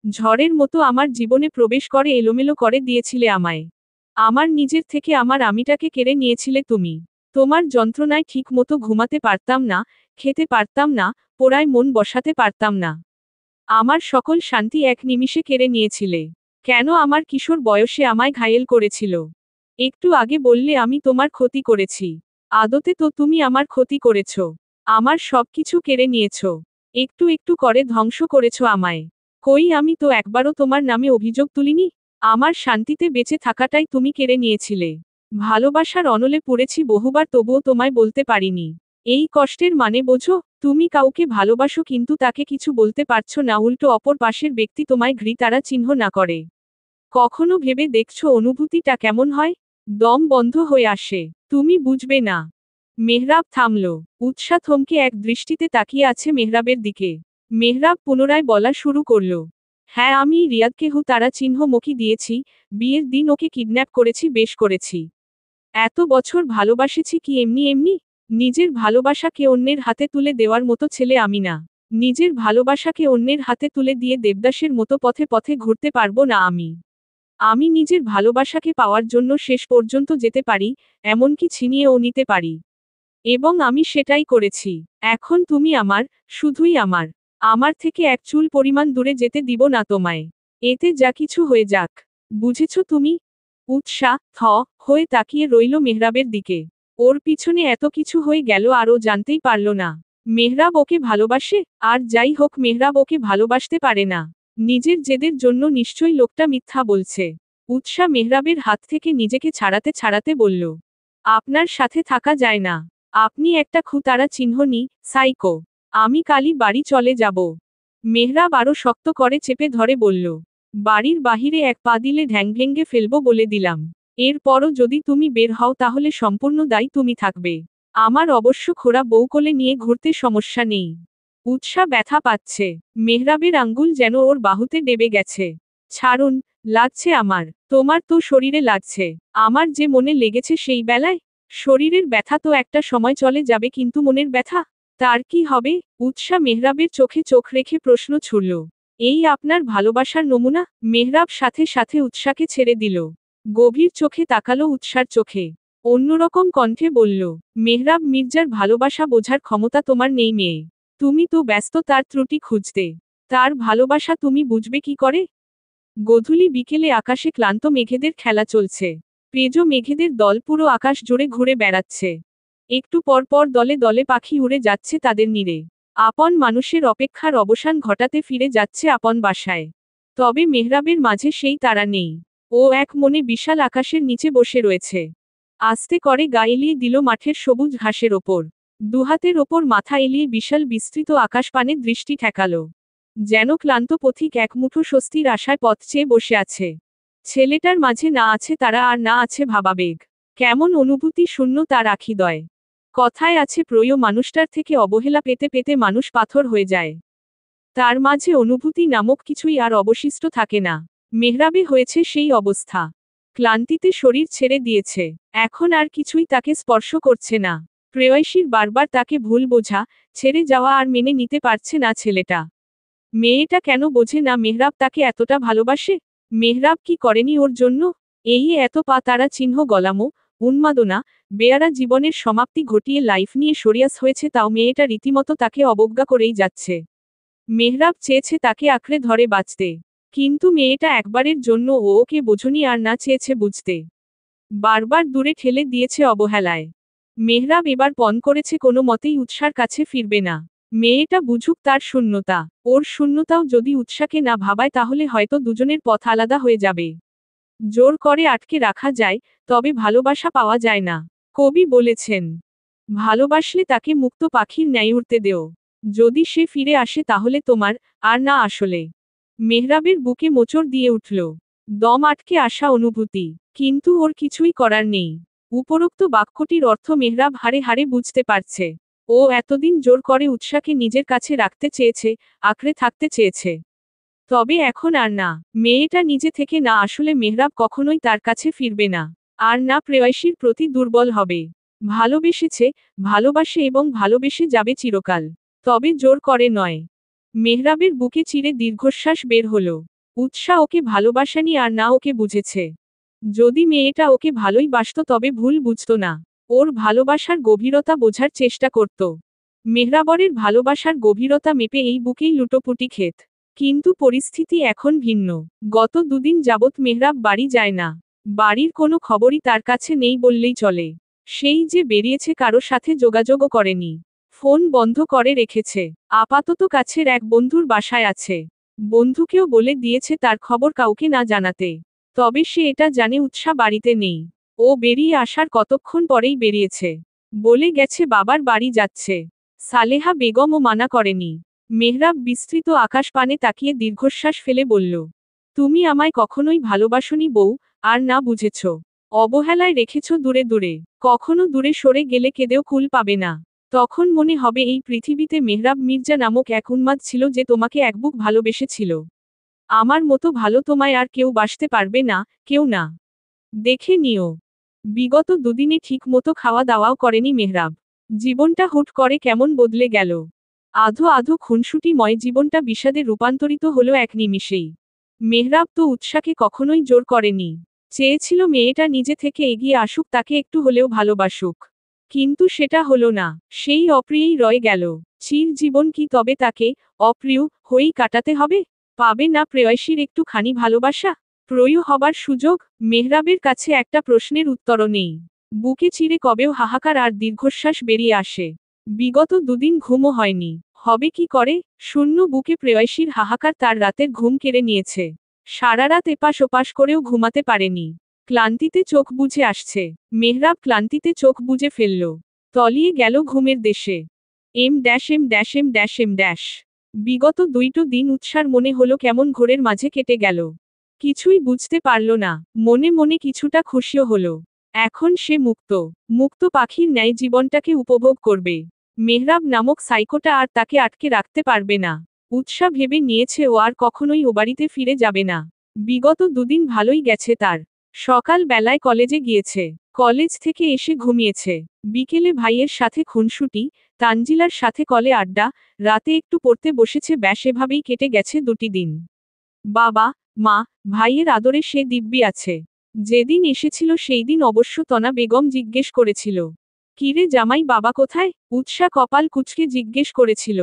ঝড়ের মতো আমার জীবনে প্রবেশ করে এলোমেলো করে দিয়েছিলে আমায়। আমার নিজের থেকে আমার আমিটাকে কেড়ে নিয়েছিলে তুমি। তোমার যন্ত্রণায় ঠিক মতো ঘুমাতে পারতাম না, খেতে পারতাম না, পোড়ায় মন বসাতে পারতাম না। আমার সকল শান্তি এক নিমিষে কেড়ে নিয়েছিলে। কেন আমার কিশোর বয়সে আমায় ঘায়েল করেছিল? একটু আগে বললে আমি তোমার ক্ষতি করেছি। আদতে তো তুমি আমার ক্ষতি করেছ। আমার সবকিছু কেড়ে নিয়েছ। একটু একটু করে ধ্বংস করেছ আমায়। কই, আমি তো একবারও তোমার নামে অভিযোগ তুলিনি। আমার শান্তিতে বেঁচে থাকাটাই তুমি কেড়ে নিয়েছিলে। ভালোবাসার অনলে পড়েছি বহুবার, তবুও তোমায় বলতে পারিনি। এই কষ্টের মানে বোঝো? তুমি কাউকে ভালোবাসো কিন্তু তাকে কিছু বলতে পারছো না, উল্টো অপর পাশের ব্যক্তি তোমায় ঘৃতারা চিহ্ন না করে। কখনো ভেবে দেখছো অনুভূতিটা কেমন হয়? দম বন্ধ হয়ে আসে। তুমি বুঝবে না। মেহরাব থামল। উৎসাহ থমকে এক দৃষ্টিতে তাকিয়ে আছে মেহরাবের দিকে। মেহরাব পুনরায় বলা শুরু করল, হ্যাঁ আমি রিয়াদকে তারা চিহ্ন মুখী দিয়েছি, বিয়ের দিন ওকে কিডন্যাপ করেছি, বেশ করেছি। এত বছর ভালোবাসেছি কি এমনি এমনি? নিজের ভালোবাসাকে অন্যের হাতে তুলে দেওয়ার মতো ছেলে আমি না। নিজের ভালোবাসাকে অন্যের হাতে তুলে দিয়ে দেবদাসের মতো পথে পথে ঘুরতে পারবো না আমি। আমি নিজের ভালোবাসাকে পাওয়ার জন্য শেষ পর্যন্ত যেতে পারি, এমনকি ছিনিয়েও নিতে পারি। এবং আমি সেটাই করেছি। এখন তুমি আমার, শুধুই আমার। আমার থেকে এক চুল পরিমাণ দূরে যেতে দিব না তোমায়। এতে যা কিছু হয়ে যাক। বুঝেছ তুমি? উৎসাহ হয়ে তাকিয়ে রইল মেহরাবের দিকে। ওর পিছনে এত কিছু হয়ে গেল আর ও জানতেই পারল না। মেহরাব ওকে ভালোবাসে? আর যাই হোক, মেহরাব ওকে ভালোবাসতে পারে না। নিজের জেদের জন্য নিশ্চয়ই লোকটা মিথ্যা বলছে। উৎসাহ মেহরাবের হাত থেকে নিজেকে ছাড়াতে ছাড়াতে বলল, আপনার সাথে থাকা যায় না। আপনি একটা তারা চিহ্ননি, সাইকো। আমি কালই বাড়ি চলে যাব। মেহরাব আরো শক্ত করে চেপে ধরে বলল, বাড়ির বাহিরে এক পা দিলে ঢ্যাং ভেঙ্গে ফেলবো বলে দিলাম। এরপরও যদি তুমি বের হও তাহলে সম্পূর্ণ দায়ী তুমি থাকবে। আমার অবশ্য খোড়া বউ কোলে নিয়ে ঘুরতে সমস্যা নেই। উৎসাহ ব্যথা পাচ্ছে। মেহরাবের আঙ্গুল যেন ওর বাহুতে ডেবে গেছে। ছাড়ুন, লাগছে আমার। তোমার তো শরীরে লাগছে। আমার যে মনে লেগেছে সেই বেলায়। শরীরের ব্যথা তো একটা সময় চলে যাবে, কিন্তু মনের ব্যথা, তার কি হবে? উৎসাহ মেহরাবের চোখে চোখ রেখে প্রশ্ন ছুড়ল, এই আপনার ভালোবাসার নমুনা? মেহরাব সাথে সাথে উৎসাহকে ছেড়ে দিল। গভীর চোখে তাকালো উৎসার চোখে। অন্যরকম কণ্ঠে বলল, মেহরাব মির্জার ভালোবাসা বোঝার ক্ষমতা তোমার নেই মেয়ে। তুমি তো ব্যস্ত তার ত্রুটি খুঁজতে। তার ভালোবাসা তুমি বুঝবে কি করে? গোধূলি বিকেলে আকাশে ক্লান্ত মেঘেদের খেলা চলছে। পেজো মেঘেদের দল পুরো আকাশ জুড়ে ঘুরে বেড়াচ্ছে। একটু পর পর দলে দলে পাখি উড়ে যাচ্ছে তাদের নীড়ে। আপন মানুষের অপেক্ষার অবসান ঘটাতে ফিরে যাচ্ছে আপন বাসায়। তবে মেহরাবের মাঝে সেই তারা নেই। ও এক মনে বিশাল আকাশের নিচে বসে রয়েছে। আস্তে করে গা এলিয়ে দিল মাঠের সবুজ ঘাসের ওপর। দুহাতের ওপর মাথা এলিয়ে বিশাল বিস্তৃত আকাশ পানে দৃষ্টি ঠেকালো। যেন ক্লান্ত পথিক এক মুঠো স্বস্তির আশায় পথ চেয়ে বসে আছে। ছেলেটার মাঝে না আছে তারা, আর না আছে ভাবাবেগ। কেমন অনুভূতি শূন্য তার আখিদয়। কথায় আছে, প্রিয় মানুষটার থেকে অবহেলা পেতে পেতে মানুষ পাথর হয়ে যায়। তার মাঝে অনুভূতি নামক কিছুই আর অবশিষ্ট থাকে না। মেহরাবে হয়েছে সেই অবস্থা। ক্লান্তিতে শরীর ছেড়ে দিয়েছে। এখন আর কিছুই তাকে স্পর্শ করছে না। প্রেয়সীর বারবার তাকে ভুল বোঝা, ছেড়ে যাওয়া আর মেনে নিতে পারছে না ছেলেটা। মেয়েটা কেন বোঝে না মেহরাব তাকে এতটা ভালোবাসে? মেহরাব কি করেনি ওর জন্য? এই এত পা তারা চিহ্ন গলামো, উন্মাদনা, বেয়ারা জীবনের সমাপ্তি ঘটিয়ে লাইফ নিয়ে সরিয়াস হয়েছে, তাও মেয়েটা রীতিমতো তাকে অবজ্ঞা করেই যাচ্ছে। মেহরাব চেয়েছে তাকে আঁকড়ে ধরে বাঁচতে। কিন্তু মেয়েটা একবারের জন্য ওকে বোঝনি, আর না চেয়েছে বুঝতে। বারবার দূরে ঠেলে দিয়েছে অবহেলায়। মেহরাব এবার পণ করেছে কোনো মতেই উৎসার কাছে ফিরবে না। মেয়েটা বুঝুক তার শূন্যতা, ওর শূন্যতাও যদি উৎসাকে না ভাবায় তাহলে হয়তো দুজনের পথ আলাদা হয়ে যাবে। জোর করে আটকে রাখা যায়, তবে ভালোবাসা পাওয়া যায় না। কবি বলেছেন, ভালোবাসলে তাকে মুক্ত পাখির ন্যায় উড়তে দেও। যদি সে ফিরে আসে তাহলে তোমার, আর না আসলে। মেহরাবের বুকে মোচড় দিয়ে উঠল দম আটকে আসা অনুভূতি, কিন্তু ওর কিছুই করার নেই। উপরোক্ত বাক্যটির অর্থ মেহরাব হাড়ে হাড়ে বুঝতে পারছে। ও এতদিন জোর করে উৎসাকে নিজের কাছে রাখতে চেয়েছে, আঁকড়ে থাকতে চেয়েছে। তবে এখন আর না, মেয়েটা নিজে থেকে না আসলে মেহরাব কখনোই তার কাছে ফিরবে না। আর না প্রেয়সীর প্রতি দুর্বল হবে। ভালোবেসেছে, ভালোবাসে এবং ভালোবেসে যাবে চিরকাল। তবে জোর করে নয়। মেহরাবের বুকে চিরে দীর্ঘশ্বাস বের হলো। উৎসাহ ওকে ভালোবাসানি আর না ওকে বুঝেছে। যদি মেয়েটা ওকে ভালোই বাসত তবে ভুল বুঝত না। ওর ভালোবাসার গভীরতা বোঝার চেষ্টা করত। মেহরাবরের ভালোবাসার গভীরতা মেপে এই বুকেই লুটোপুটি ক্ষেত। কিন্তু পরিস্থিতি এখন ভিন্ন। গত দুদিন যাবৎ মেহরাব বাড়ি যায় না। বাড়ির কোনো খবরই তার কাছে নেই বললেই চলে। সেই যে বেরিয়েছে কারো সাথে যোগাযোগও করেনি। ফোন বন্ধ করে রেখেছে। আপাতত কাছের এক বন্ধুর বাসায় আছে। বন্ধুকেও বলে দিয়েছে তার খবর কাউকে না জানাতে। তবে সে এটা জানে উৎসাহ বাড়িতে নেই। ও বেরিয়ে আসার কতক্ষণ পরেই বেরিয়েছে। বলে গেছে বাবার বাড়ি যাচ্ছে। সালেহা বেগমও মানা করেনি। মেহরাব বিস্তৃত আকাশ পানে তাকিয়ে দীর্ঘশ্বাস ফেলে বলল, তুমি আমায় কখনোই ভালোবাসনি বউ, আর না বুঝেছ। অবহেলায় রেখেছ দূরে দূরে। কখনো দূরে সরে গেলে কেঁদেও কুল পাবে না। তখন মনে হবে এই পৃথিবীতে মেহরাব মির্জা নামক এক উন্মাদ ছিল যে তোমাকে একবুক ভালোবেসেছিল। আমার মতো ভালো তোমায় আর কেউ বাসতে পারবে না, কেউ না। দেখে নিও। বিগত দুদিনে ঠিক মতো খাওয়া দাওয়াও করেনি মেহরাব। জীবনটা হুট করে কেমন বদলে গেল। আধো আধো খুনসুটিময় জীবনটা বিষাদে রূপান্তরিত হলো এক নিমিষেই। মেহরাব তো উৎসাকে কখনোই জোর করেনি। চেয়েছিল মেয়েটা নিজে থেকে এগিয়ে আসুক, তাকে একটু হলেও ভালোবাসুক। কিন্তু সেটা হলো না। সেই অপ্রিয়েই রয়ে গেল। চির জীবন কি তবে তাকে অপ্রিয় হয়েই কাটাতে হবে? পাবে না প্রেয়সীর একটু খানি ভালোবাসা? প্রিয় হবার সুযোগ? মেহরাবের কাছে একটা প্রশ্নের উত্তরও নেই। বুকে চিরে কবেও হাহাকার আর দীর্ঘশ্বাস বেরিয়ে আসে। বিগত দুদিন ঘুমও হয়নি। হবে কি করে? শূন্য বুকে প্রেয়সীর হাহাকার তার রাতের ঘুম কেড়ে নিয়েছে। সারা রাত এপাশ ওপাশ করেও ঘুমাতে পারেনি। ক্লান্তিতে চোখ বুজে আসছে। মেহরাব ক্লান্তিতে চোখ বুজে ফেলল। তলিয়ে গেল ঘুমের দেশে। M dash M dash M dash M dash. বিগত দুইটো দিন উৎসার মনে হলো কেমন ঘোরের মাঝে কেটে গেল। কিছুই বুঝতে পারল না। মনে মনে কিছুটা খুশিও হলো। এখন সে মুক্ত। মুক্ত পাখির ন্যায় জীবনটাকে উপভোগ করবে। মেহরাব নামক সাইকোটা আর তাকে আটকে রাখতে পারবে না। উৎসাহ ভেবে নিয়েছে ও আর কখনোই ও বাড়িতে ফিরে যাবে না। বিগত দুদিন ভালোই গেছে তার। সকাল বেলায় কলেজে গিয়েছে। কলেজ থেকে এসে ঘুমিয়েছে। বিকেলে ভাইয়ের সাথে খুনসুটি, তানজিলার সাথে কলে আড্ডা, রাতে একটু পড়তে বসেছে, ব্যাস এভাবেই কেটে গেছে দুটি দিন। বাবা, মা, ভাইয়ের আদরে সে দিব্যি আছে। যেদিন এসেছিল সেই দিন অবশ্য তনা বেগম জিজ্ঞেস করেছিল, কিরে জামাই বাবা কোথায়? উৎসাহ কপাল কুঁচকে জিজ্ঞেস করেছিল,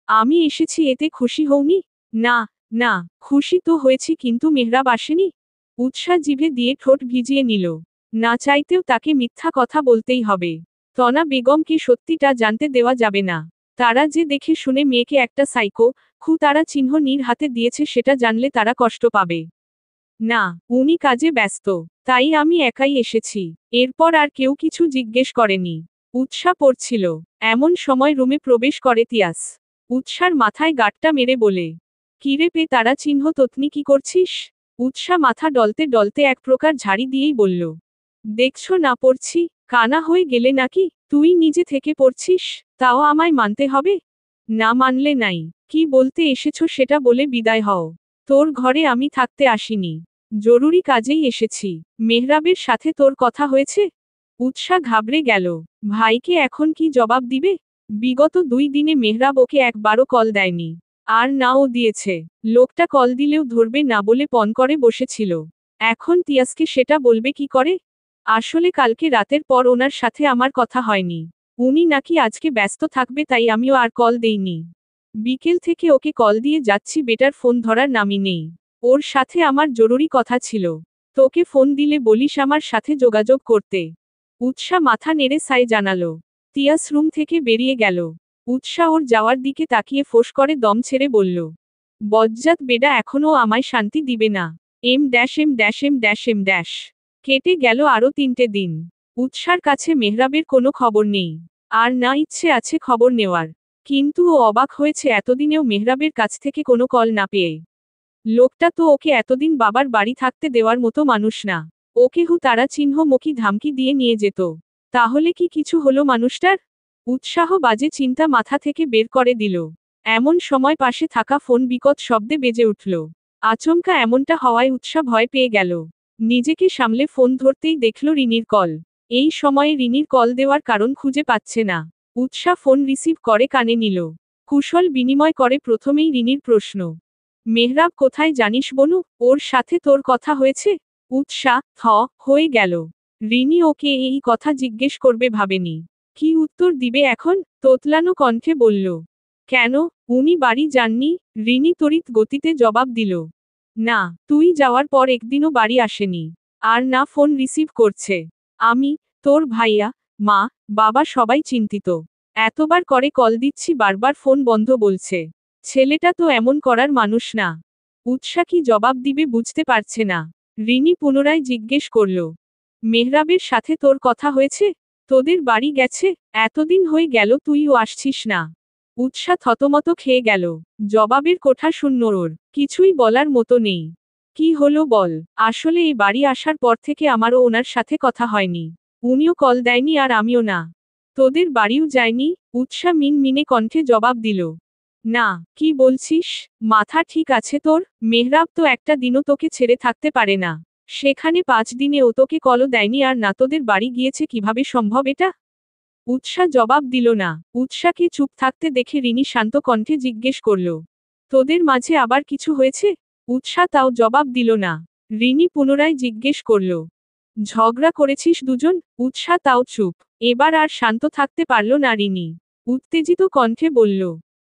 আমি এসেছি এতে খুশি হওনি? না, না, খুশি তো হয়েছি কিন্তু মেহরাব আসেনি। উৎসাহ জিভে দিয়ে ঠোঁট ভিজিয়ে নিল। না চাইতেও তাকে মিথ্যা কথা বলতেই হবে। তনা বেগমকে সত্যিটা জানতে দেওয়া যাবে না। তারা যে দেখে শুনে মেয়েকে একটা সাইকো, তারা চিহ্ন নির হাতে দিয়েছে সেটা জানলে তারা কষ্ট পাবে। না, উনি কাজে ব্যস্ত। তাই আমি একাই এসেছি। এরপর আর কেউ কিছু জিজ্ঞেস করেনি। উৎসাহ পড়ছিল। এমন সময় রুমে প্রবেশ করে তিয়াস। উৎসার মাথায় গাঁটটা মেরে বলে, কিরে পে তারা চিহ্ন ততনি কি করছিস? উৎসাহ মাথা ডলতে ডলতে এক প্রকার ঝাড়ি দিয়েই বলল, দেখছো না পড়ছি? কানা হয়ে গেলে নাকি? তুই নিজে থেকে পড়ছিস, তাও আমায় মানতে হবে? না মানলে নাই। কি বলতে এসেছো সেটা বলে বিদায় হও। তোর ঘরে আমি থাকতে আসিনি। জরুরি কাজেই এসেছি। মেহরাবের সাথে তোর কথা হয়েছে? উৎসাহ ঘাবড়ে গেল। ভাইকে এখন কি জবাব দিবে? বিগত 2 দিনে মেহরাব ওকে একবারও কল দেয়নি। আর না ও দিয়েছে। লোকটা কল দিলেও ধরবে না বলে পণ করে বসেছিল। এখন তিয়াসকে সেটা বলবে কি করে? আসলে কালকে রাতের পর ওনার সাথে আমার কথা হয়নি। উনি নাকি আজকে ব্যস্ত থাকবে, তাই আমিও আর কল দেইনি। বিকেল থেকে ওকে কল দিয়ে যাচ্ছি, বেটার ফোন ধরার নামই নেই। ওর সাথে আমার জরুরি কথা ছিল। তোকে ফোন দিলে বলিস আমার সাথে যোগাযোগ করতে। উৎসাহ মাথা নেড়ে সায় জানালো। তিয়াস রুম থেকে বেরিয়ে গেল। উৎসাহ ওর যাওয়ার দিকে তাকিয়ে ফোঁস করে দম ছেড়ে বলল, বজ্জাত বেডা এখনও আমায় শান্তি দিবে না। এম। কেটে গেল আরও 3টে দিন। উৎসার কাছে মেহরাবের কোনো খবর নেই, আর না ইচ্ছে আছে খবর নেওয়ার। কিন্তু ও অবাক হয়েছে এতদিনেও মেহরাবের কাছ থেকে কোনো কল না পেয়ে। লোকটা তো ওকে এতদিন বাবার বাড়ি থাকতে দেওয়ার মতো মানুষ না। ওকে তারা চিহ্নমুখী ধামকি দিয়ে নিয়ে যেত। তাহলে কি কিছু হলো মানুষটার? উৎসাহ বাজে চিন্তা মাথা থেকে বের করে দিল। এমন সময় পাশে থাকা ফোন বিকট শব্দে বেজে উঠল। আচমকা এমনটা হওয়ায় উৎসাহ ভয় পেয়ে গেল। নিজেকে সামলে ফোন ধরতেই দেখল রিনির কল। এই সময়ে রিনির কল দেওয়ার কারণ খুঁজে পাচ্ছে না। উৎসাহ ফোন রিসিভ করে কানে নিল। কুশল বিনিময় করে প্রথমেই রিনির প্রশ্ন, মেহরাব কোথায় জানিস বনু? ওর সাথে তোর কথা হয়েছে? উৎসাহ হয়ে গেল। রিনি ওকে এই কথা জিজ্ঞেস করবে ভাবেনি। কি উত্তর দিবে এখন? তোতলানো কণ্ঠে বলল, কেন, উনি বাড়ি যাননি? রিনি তড়িৎ গতিতে জবাব দিল, না, তুই যাওয়ার পর একদিনও বাড়ি আসেনি। আর না ফোন রিসিভ করছে। আমি, তোর ভাইয়া, মা, বাবা সবাই চিন্তিত। এতবার করে কল দিচ্ছি বারবার ফোন বন্ধ বলছে। ছেলেটা তো এমন করার মানুষ না। উৎসাহ কি জবাব দিবে বুঝতে পারছে না। রিনি পুনরায় জিজ্ঞেস করল, মেহরাবের সাথে তোর কথা হয়েছে? তোদের বাড়ি গেছে? এতদিন হয়ে গেল তুইও আসছিস না। উৎসাহ থতমত খেয়ে গেল। জবাবের কোঠা শূন্য ওর, কিছুই বলার মতো নেই। কি হলো বল? আসলে এই বাড়ি আসার পর থেকে আমারও ওনার সাথে কথা হয়নি। উনিও কল দেয়নি আর আমিও না। তোদের বাড়িও যায়নি? উৎসাহ মিনমিনে কণ্ঠে জবাব দিল, না। কি বলছিস? মাথা ঠিক আছে তোর? মেহরাব তো একটা দিনও তোকে ছেড়ে থাকতে পারে না। সেখানে 5 দিনে ও তোকে কলও দেয়নি আর না তোদের বাড়ি গিয়েছে, কিভাবে সম্ভব এটা? উৎসাহ জবাব দিল না। উৎসাহকে চুপ থাকতে দেখে রিনি শান্ত কণ্ঠে জিজ্ঞেস করল, তোদের মাঝে আবার কিছু হয়েছে? উৎসাহ তাও জবাব দিল না। রিনি পুনরায় জিজ্ঞেস করল, ঝগড়া করেছিস দুজন? উৎসাহ তাও চুপ। এবার আর শান্ত থাকতে পারল না রিনি। উত্তেজিত কণ্ঠে বলল,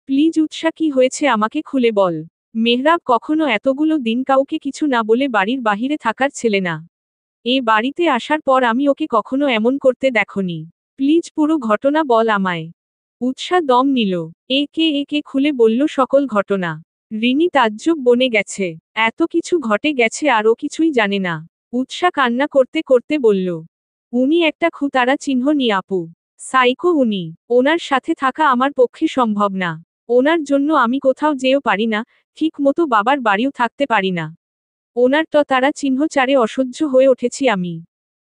প্লিজ উৎসাহ, কি হয়েছে আমাকে খুলে বল। মেহরাব কখনো এতগুলো দিন কাউকে কিছু না বলে বাড়ির বাহিরে থাকার ছেলে না। এ বাড়িতে আসার পর আমি ওকে কখনো এমন করতে দেখনি। প্লিজ পুরো ঘটনা বল আমায়। উৎসাহ দম নিল। একে একে খুলে বলল সকল ঘটনা। রিনি তাজ্জব বনে গেছে। এত কিছু ঘটে গেছে আর ও কিছুই জানে না। উৎসাহ কান্না করতে করতে বলল, উনি একটা খুতারা চিহ্ন নি আপু। সাইকো উনি। ওনার সাথে থাকা আমার পক্ষে সম্ভব না। ওনার জন্য আমি কোথাও যেও পারি না, ঠিক মতো বাবার বাড়িও থাকতে পারি না। ওনার তো তারা চিহ্ন চারে অসহ্য হয়ে উঠেছি আমি।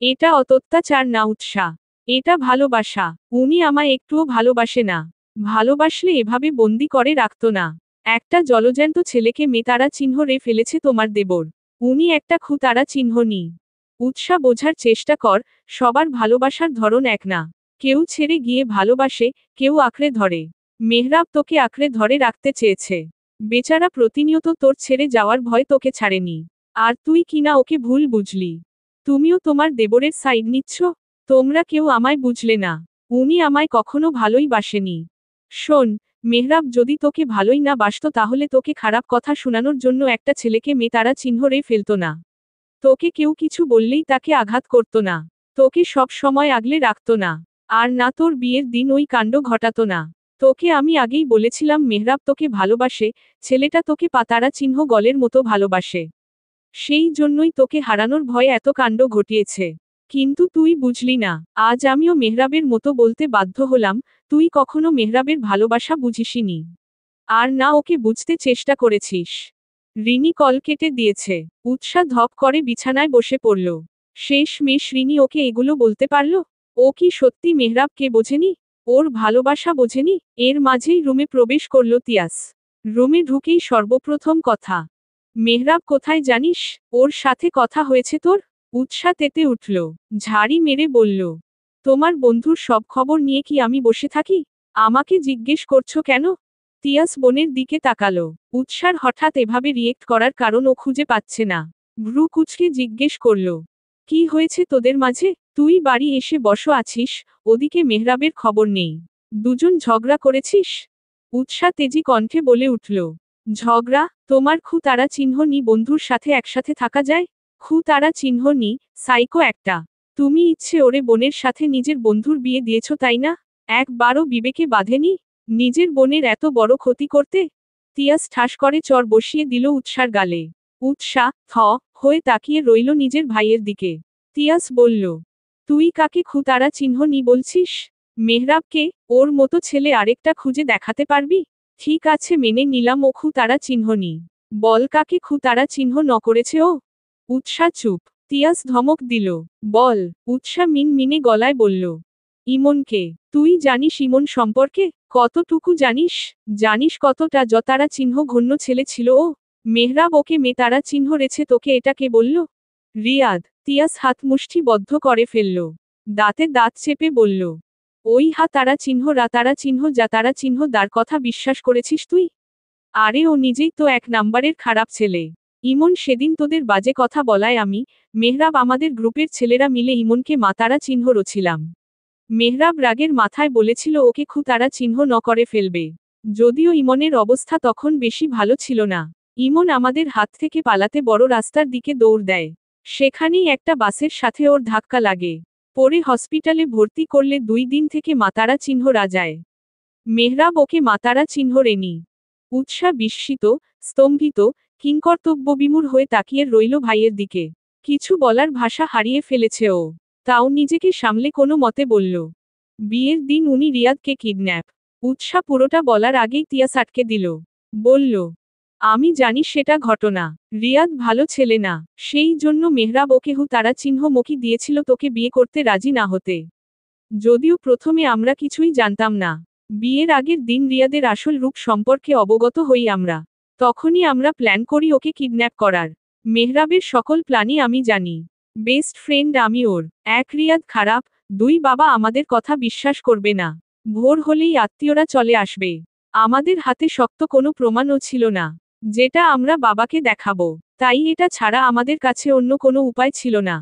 এটা অত্যাচার না উৎসাহ, এটা ভালোবাসা। উনি আমায় একটুও ভালোবাসে না। ভালোবাসলে এভাবে বন্দি করে রাখত না। একটা জলজ্যান্ত ছেলেকে মেতারা চিহ্ন রে ফেলেছে তোমার দেবর। উনি একটা খুতারা চিহ্ন নি। উৎসাহ বোঝার চেষ্টা কর, সবার ভালোবাসার ধরন এক না। কেউ ছেড়ে গিয়ে ভালোবাসে, কেউ আঁকড়ে ধরে। মেহরাব তোকে আঁকড়ে ধরে রাখতে চেয়েছে। বেচারা প্রতিনিয়ত তোর ছেড়ে যাওয়ার ভয় তোকে ছাড়েনি। আর তুই কিনা ওকে ভুল বুঝলি। তুমিও তোমার দেবরের সাইড নিচ্ছ। তোমরা কেউ আমায় বুঝলে না। উনি আমায় কখনো ভালোই বাসেনি। শোন, মেহরাব যদি তোকে ভালোই না বাসতো তাহলে তোকে খারাপ কথা শোনানোর জন্য একটা ছেলেকে তারা চিহ্ন রে ফেলতো না। তোকে কেউ কিছু বললেই তাকে আঘাত করত না। তোকে সব সময় আগলে রাখত না। আর না তোর বিয়ের দিন ওই কাণ্ড ঘটাতো না। তোকে আমি আগেই বলেছিলাম মেহরাব তোকে ভালোবাসে, ছেলেটা তোকে পাতারা চিহ্ন গলের মতো ভালোবাসে। সেই জন্যই তোকে হারানোর ভয়ে এত কাণ্ড ঘটিয়েছে। কিন্তু তুই বুঝলি না। আজ আমিও মেহরাবের মতো বলতে বাধ্য হলাম, তুই কখনো মেহরাবের ভালোবাসা বুঝিসনি। আর না ওকে বুঝতে চেষ্টা করেছিস। রিনি কল কেটে দিয়েছে। উৎসাহ ধপ করে বিছানায় বসে পড়ল। শেষমেশ রিনি ওকে এগুলো বলতে পারল? ও কি সত্যি মেহরাবকে বোঝেনি? ওর ভালোবাসা বোঝেনি? এর মাঝেই রুমে প্রবেশ করল তিয়াস। রুমে ঢুকেই সর্বপ্রথম কথা, মেহরাব কোথায় জানিস? ওর সাথে কথা হয়েছে তোর? উৎসাহ তেতে উঠল। ঝাড়ি মেরে বলল, তোমার বন্ধুর সব খবর নিয়ে কি আমি বসে থাকি? আমাকে জিজ্ঞেস করছো কেন? তিয়াস বোনের দিকে তাকালো। উৎসার হঠাৎ এভাবে রিয়েক্ট করার কারণ ও খুঁজে পাচ্ছে না। ভ্রু কুচকে জিজ্ঞেস করল, কি হয়েছে তোদের মাঝে? তুই বাড়ি এসে বসো আছিস, ওদিকে মেহরাবের খবর নেই। দুজন ঝগড়া করেছিস? উৎসাহ তেজি কণ্ঠে বলে উঠল, ঝগড়া? তোমার তারা চিহ্ন নি বন্ধুর সাথে একসাথে থাকা যায়? তারা চিহ্ন নি, সাইকো একটা। তুমি ইচ্ছে ওরে বোনের সাথে নিজের বন্ধুর বিয়ে দিয়েছ তাই না? একবারও বিবেকে বাঁধেনি? নিজের বোনের এত বড় ক্ষতি করতে? তিয়াস ঠাস করে চর বসিয়ে দিল উৎসার গালে। উৎসা হয়ে তাকিয়ে রইল নিজের ভাইয়ের দিকে। তিয়াস বলল, তুই কাকে খুতারা চিহ্ন নি বলছিস? মেহরাবকে? ওর মতো ছেলে আরেকটা খুঁজে দেখাতে পারবি? ঠিক আছে, মেনে নিলাম ও খুতারা চিহ্ন নি। বল কাকে খুতারা চিহ্ন ন করেছে ও? উৎসা চুপ। তিয়াস ধমক দিল, বল। উৎসা মিনমিনে গলায় বলল, ইমনকে। তুই জানিস ইমন সম্পর্কে? কতটুকু জানিস? জানিস কতটা যতারা চিহ্ন ঘন্য ছেলে ছিল ও? মেহরাব ওকে মেতারা চিহ্ন রেছে, তোকে এটা কে বলল? রিয়াদ। তিয়াস হাত মুষ্টি বদ্ধ করে ফেলল। দাঁতে দাঁত চেপে বলল, ওই তারা চিহ্ন তারা চিহ্ন যা তারা চিহ্ন দার কথা বিশ্বাস করেছিস তুই? আরে ও নিজেই তো এক নাম্বারের খারাপ ছেলে। ইমন সেদিন তোদের বাজে কথা বলায় আমি, মেহরাব আমাদের গ্রুপের ছেলেরা মিলে ইমনকে মাতারা চিহ্ন রছিলাম। মেহরাব রাগের মাথায় বলেছিল ওকে খুতারা চিহ্ন ন করে ফেলবে। যদিও ইমনের অবস্থা তখন বেশি ভালো ছিল না। ইমন আমাদের হাত থেকে পালাতে বড় রাস্তার দিকে দৌড় দেয়। সেখানেই একটা বাসের সাথে ওর ধাক্কা লাগে। পরে হসপিটালে ভর্তি করলে 2 দিন থেকে মাতারা চিহ্ন রাজায়। মেহরাব ওকে মাতারা চিহ্ন রেনি। উৎসা বিস্মিত, স্তম্ভিত, কিংকর্তব্যবিমূঢ় হয়ে তাকিয়ে রইল ভাইয়ের দিকে। কিছু বলার ভাষা হারিয়ে ফেলেছে ও। তাও নিজেকে সামলে কোনো মতে বলল, বিয়ের দিন উনি রিয়াদকে কিডন্যাপ। উৎসা পুরোটা বলার আগেই তিয়াস আটকে দিল। বলল, আমি জানি সেটা ঘটনা। রিয়াদ ভালো ছেলে না, সেই জন্য মেহরাব ওকে তারা চিহ্ন মকি দিয়েছিল তোকে বিয়ে করতে রাজি না হতে। যদিও প্রথমে আমরা কিছুই জানতাম না। বিয়ের আগের দিন রিয়াদের আসল রূপ সম্পর্কে অবগত হই আমরা। তখনই আমরা প্ল্যান করি ওকে কিডন্যাপ করার। মেহরাবের সকল প্ল্যানই আমি জানি। বেস্ট ফ্রেন্ড আমি ওর। এক, রিয়াদ খারাপ, 2, বাবা আমাদের কথা বিশ্বাস করবে না। ভোর হলেই আত্মীয়রা চলে আসবে। আমাদের হাতে শক্ত কোনো প্রমাণও ছিল না, যেটা আমরা বাবাকে দেখাবো। তাই এটা ছাড়া আমাদের কাছে অন্য কোনো উপায় ছিল না।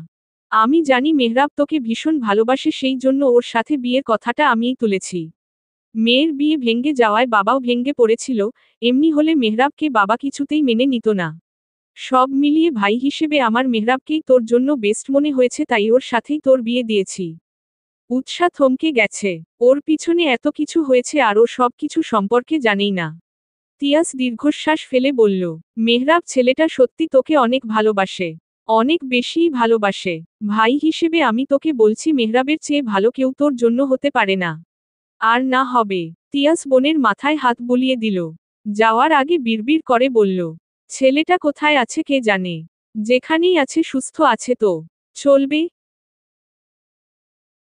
আমি জানি মেহরাব তোকে ভীষণ ভালোবাসে, সেই জন্য ওর সাথে বিয়ের কথাটা আমিই তুলেছি। মেয়ের বিয়ে ভেঙ্গে যাওয়ায় বাবাও ভেঙ্গে পড়েছিল, এমনি হলে মেহরাবকে বাবা কিছুতেই মেনে নিত না। সব মিলিয়ে ভাই হিসেবে আমার মেহরাবকেই তোর জন্য বেস্ট মনে হয়েছে, তাই ওর সাথেই তোর বিয়ে দিয়েছি। উৎসা থমকে গেছে। ওর পিছনে এত কিছু হয়েছে আর ও সব কিছু সম্পর্কে জানেই না। তিয়াস দীর্ঘশ্বাস ফেলে বলল, মেহরাব ছেলেটা সত্যি তোকে অনেক ভালোবাসে। অনেক বেশিই ভালোবাসে। ভাই হিসেবে আমি তোকে বলছি, মেহরাবের চেয়ে ভালো কেউ তোর জন্য হতে পারে না। আর না হবে। তিয়াস বোনের মাথায় হাত বুলিয়ে দিল। যাওয়ার আগে বিড়বিড় করে বলল, ছেলেটা কোথায় আছে কে জানে। যেখানেই আছে সুস্থ আছে তো। চলবে।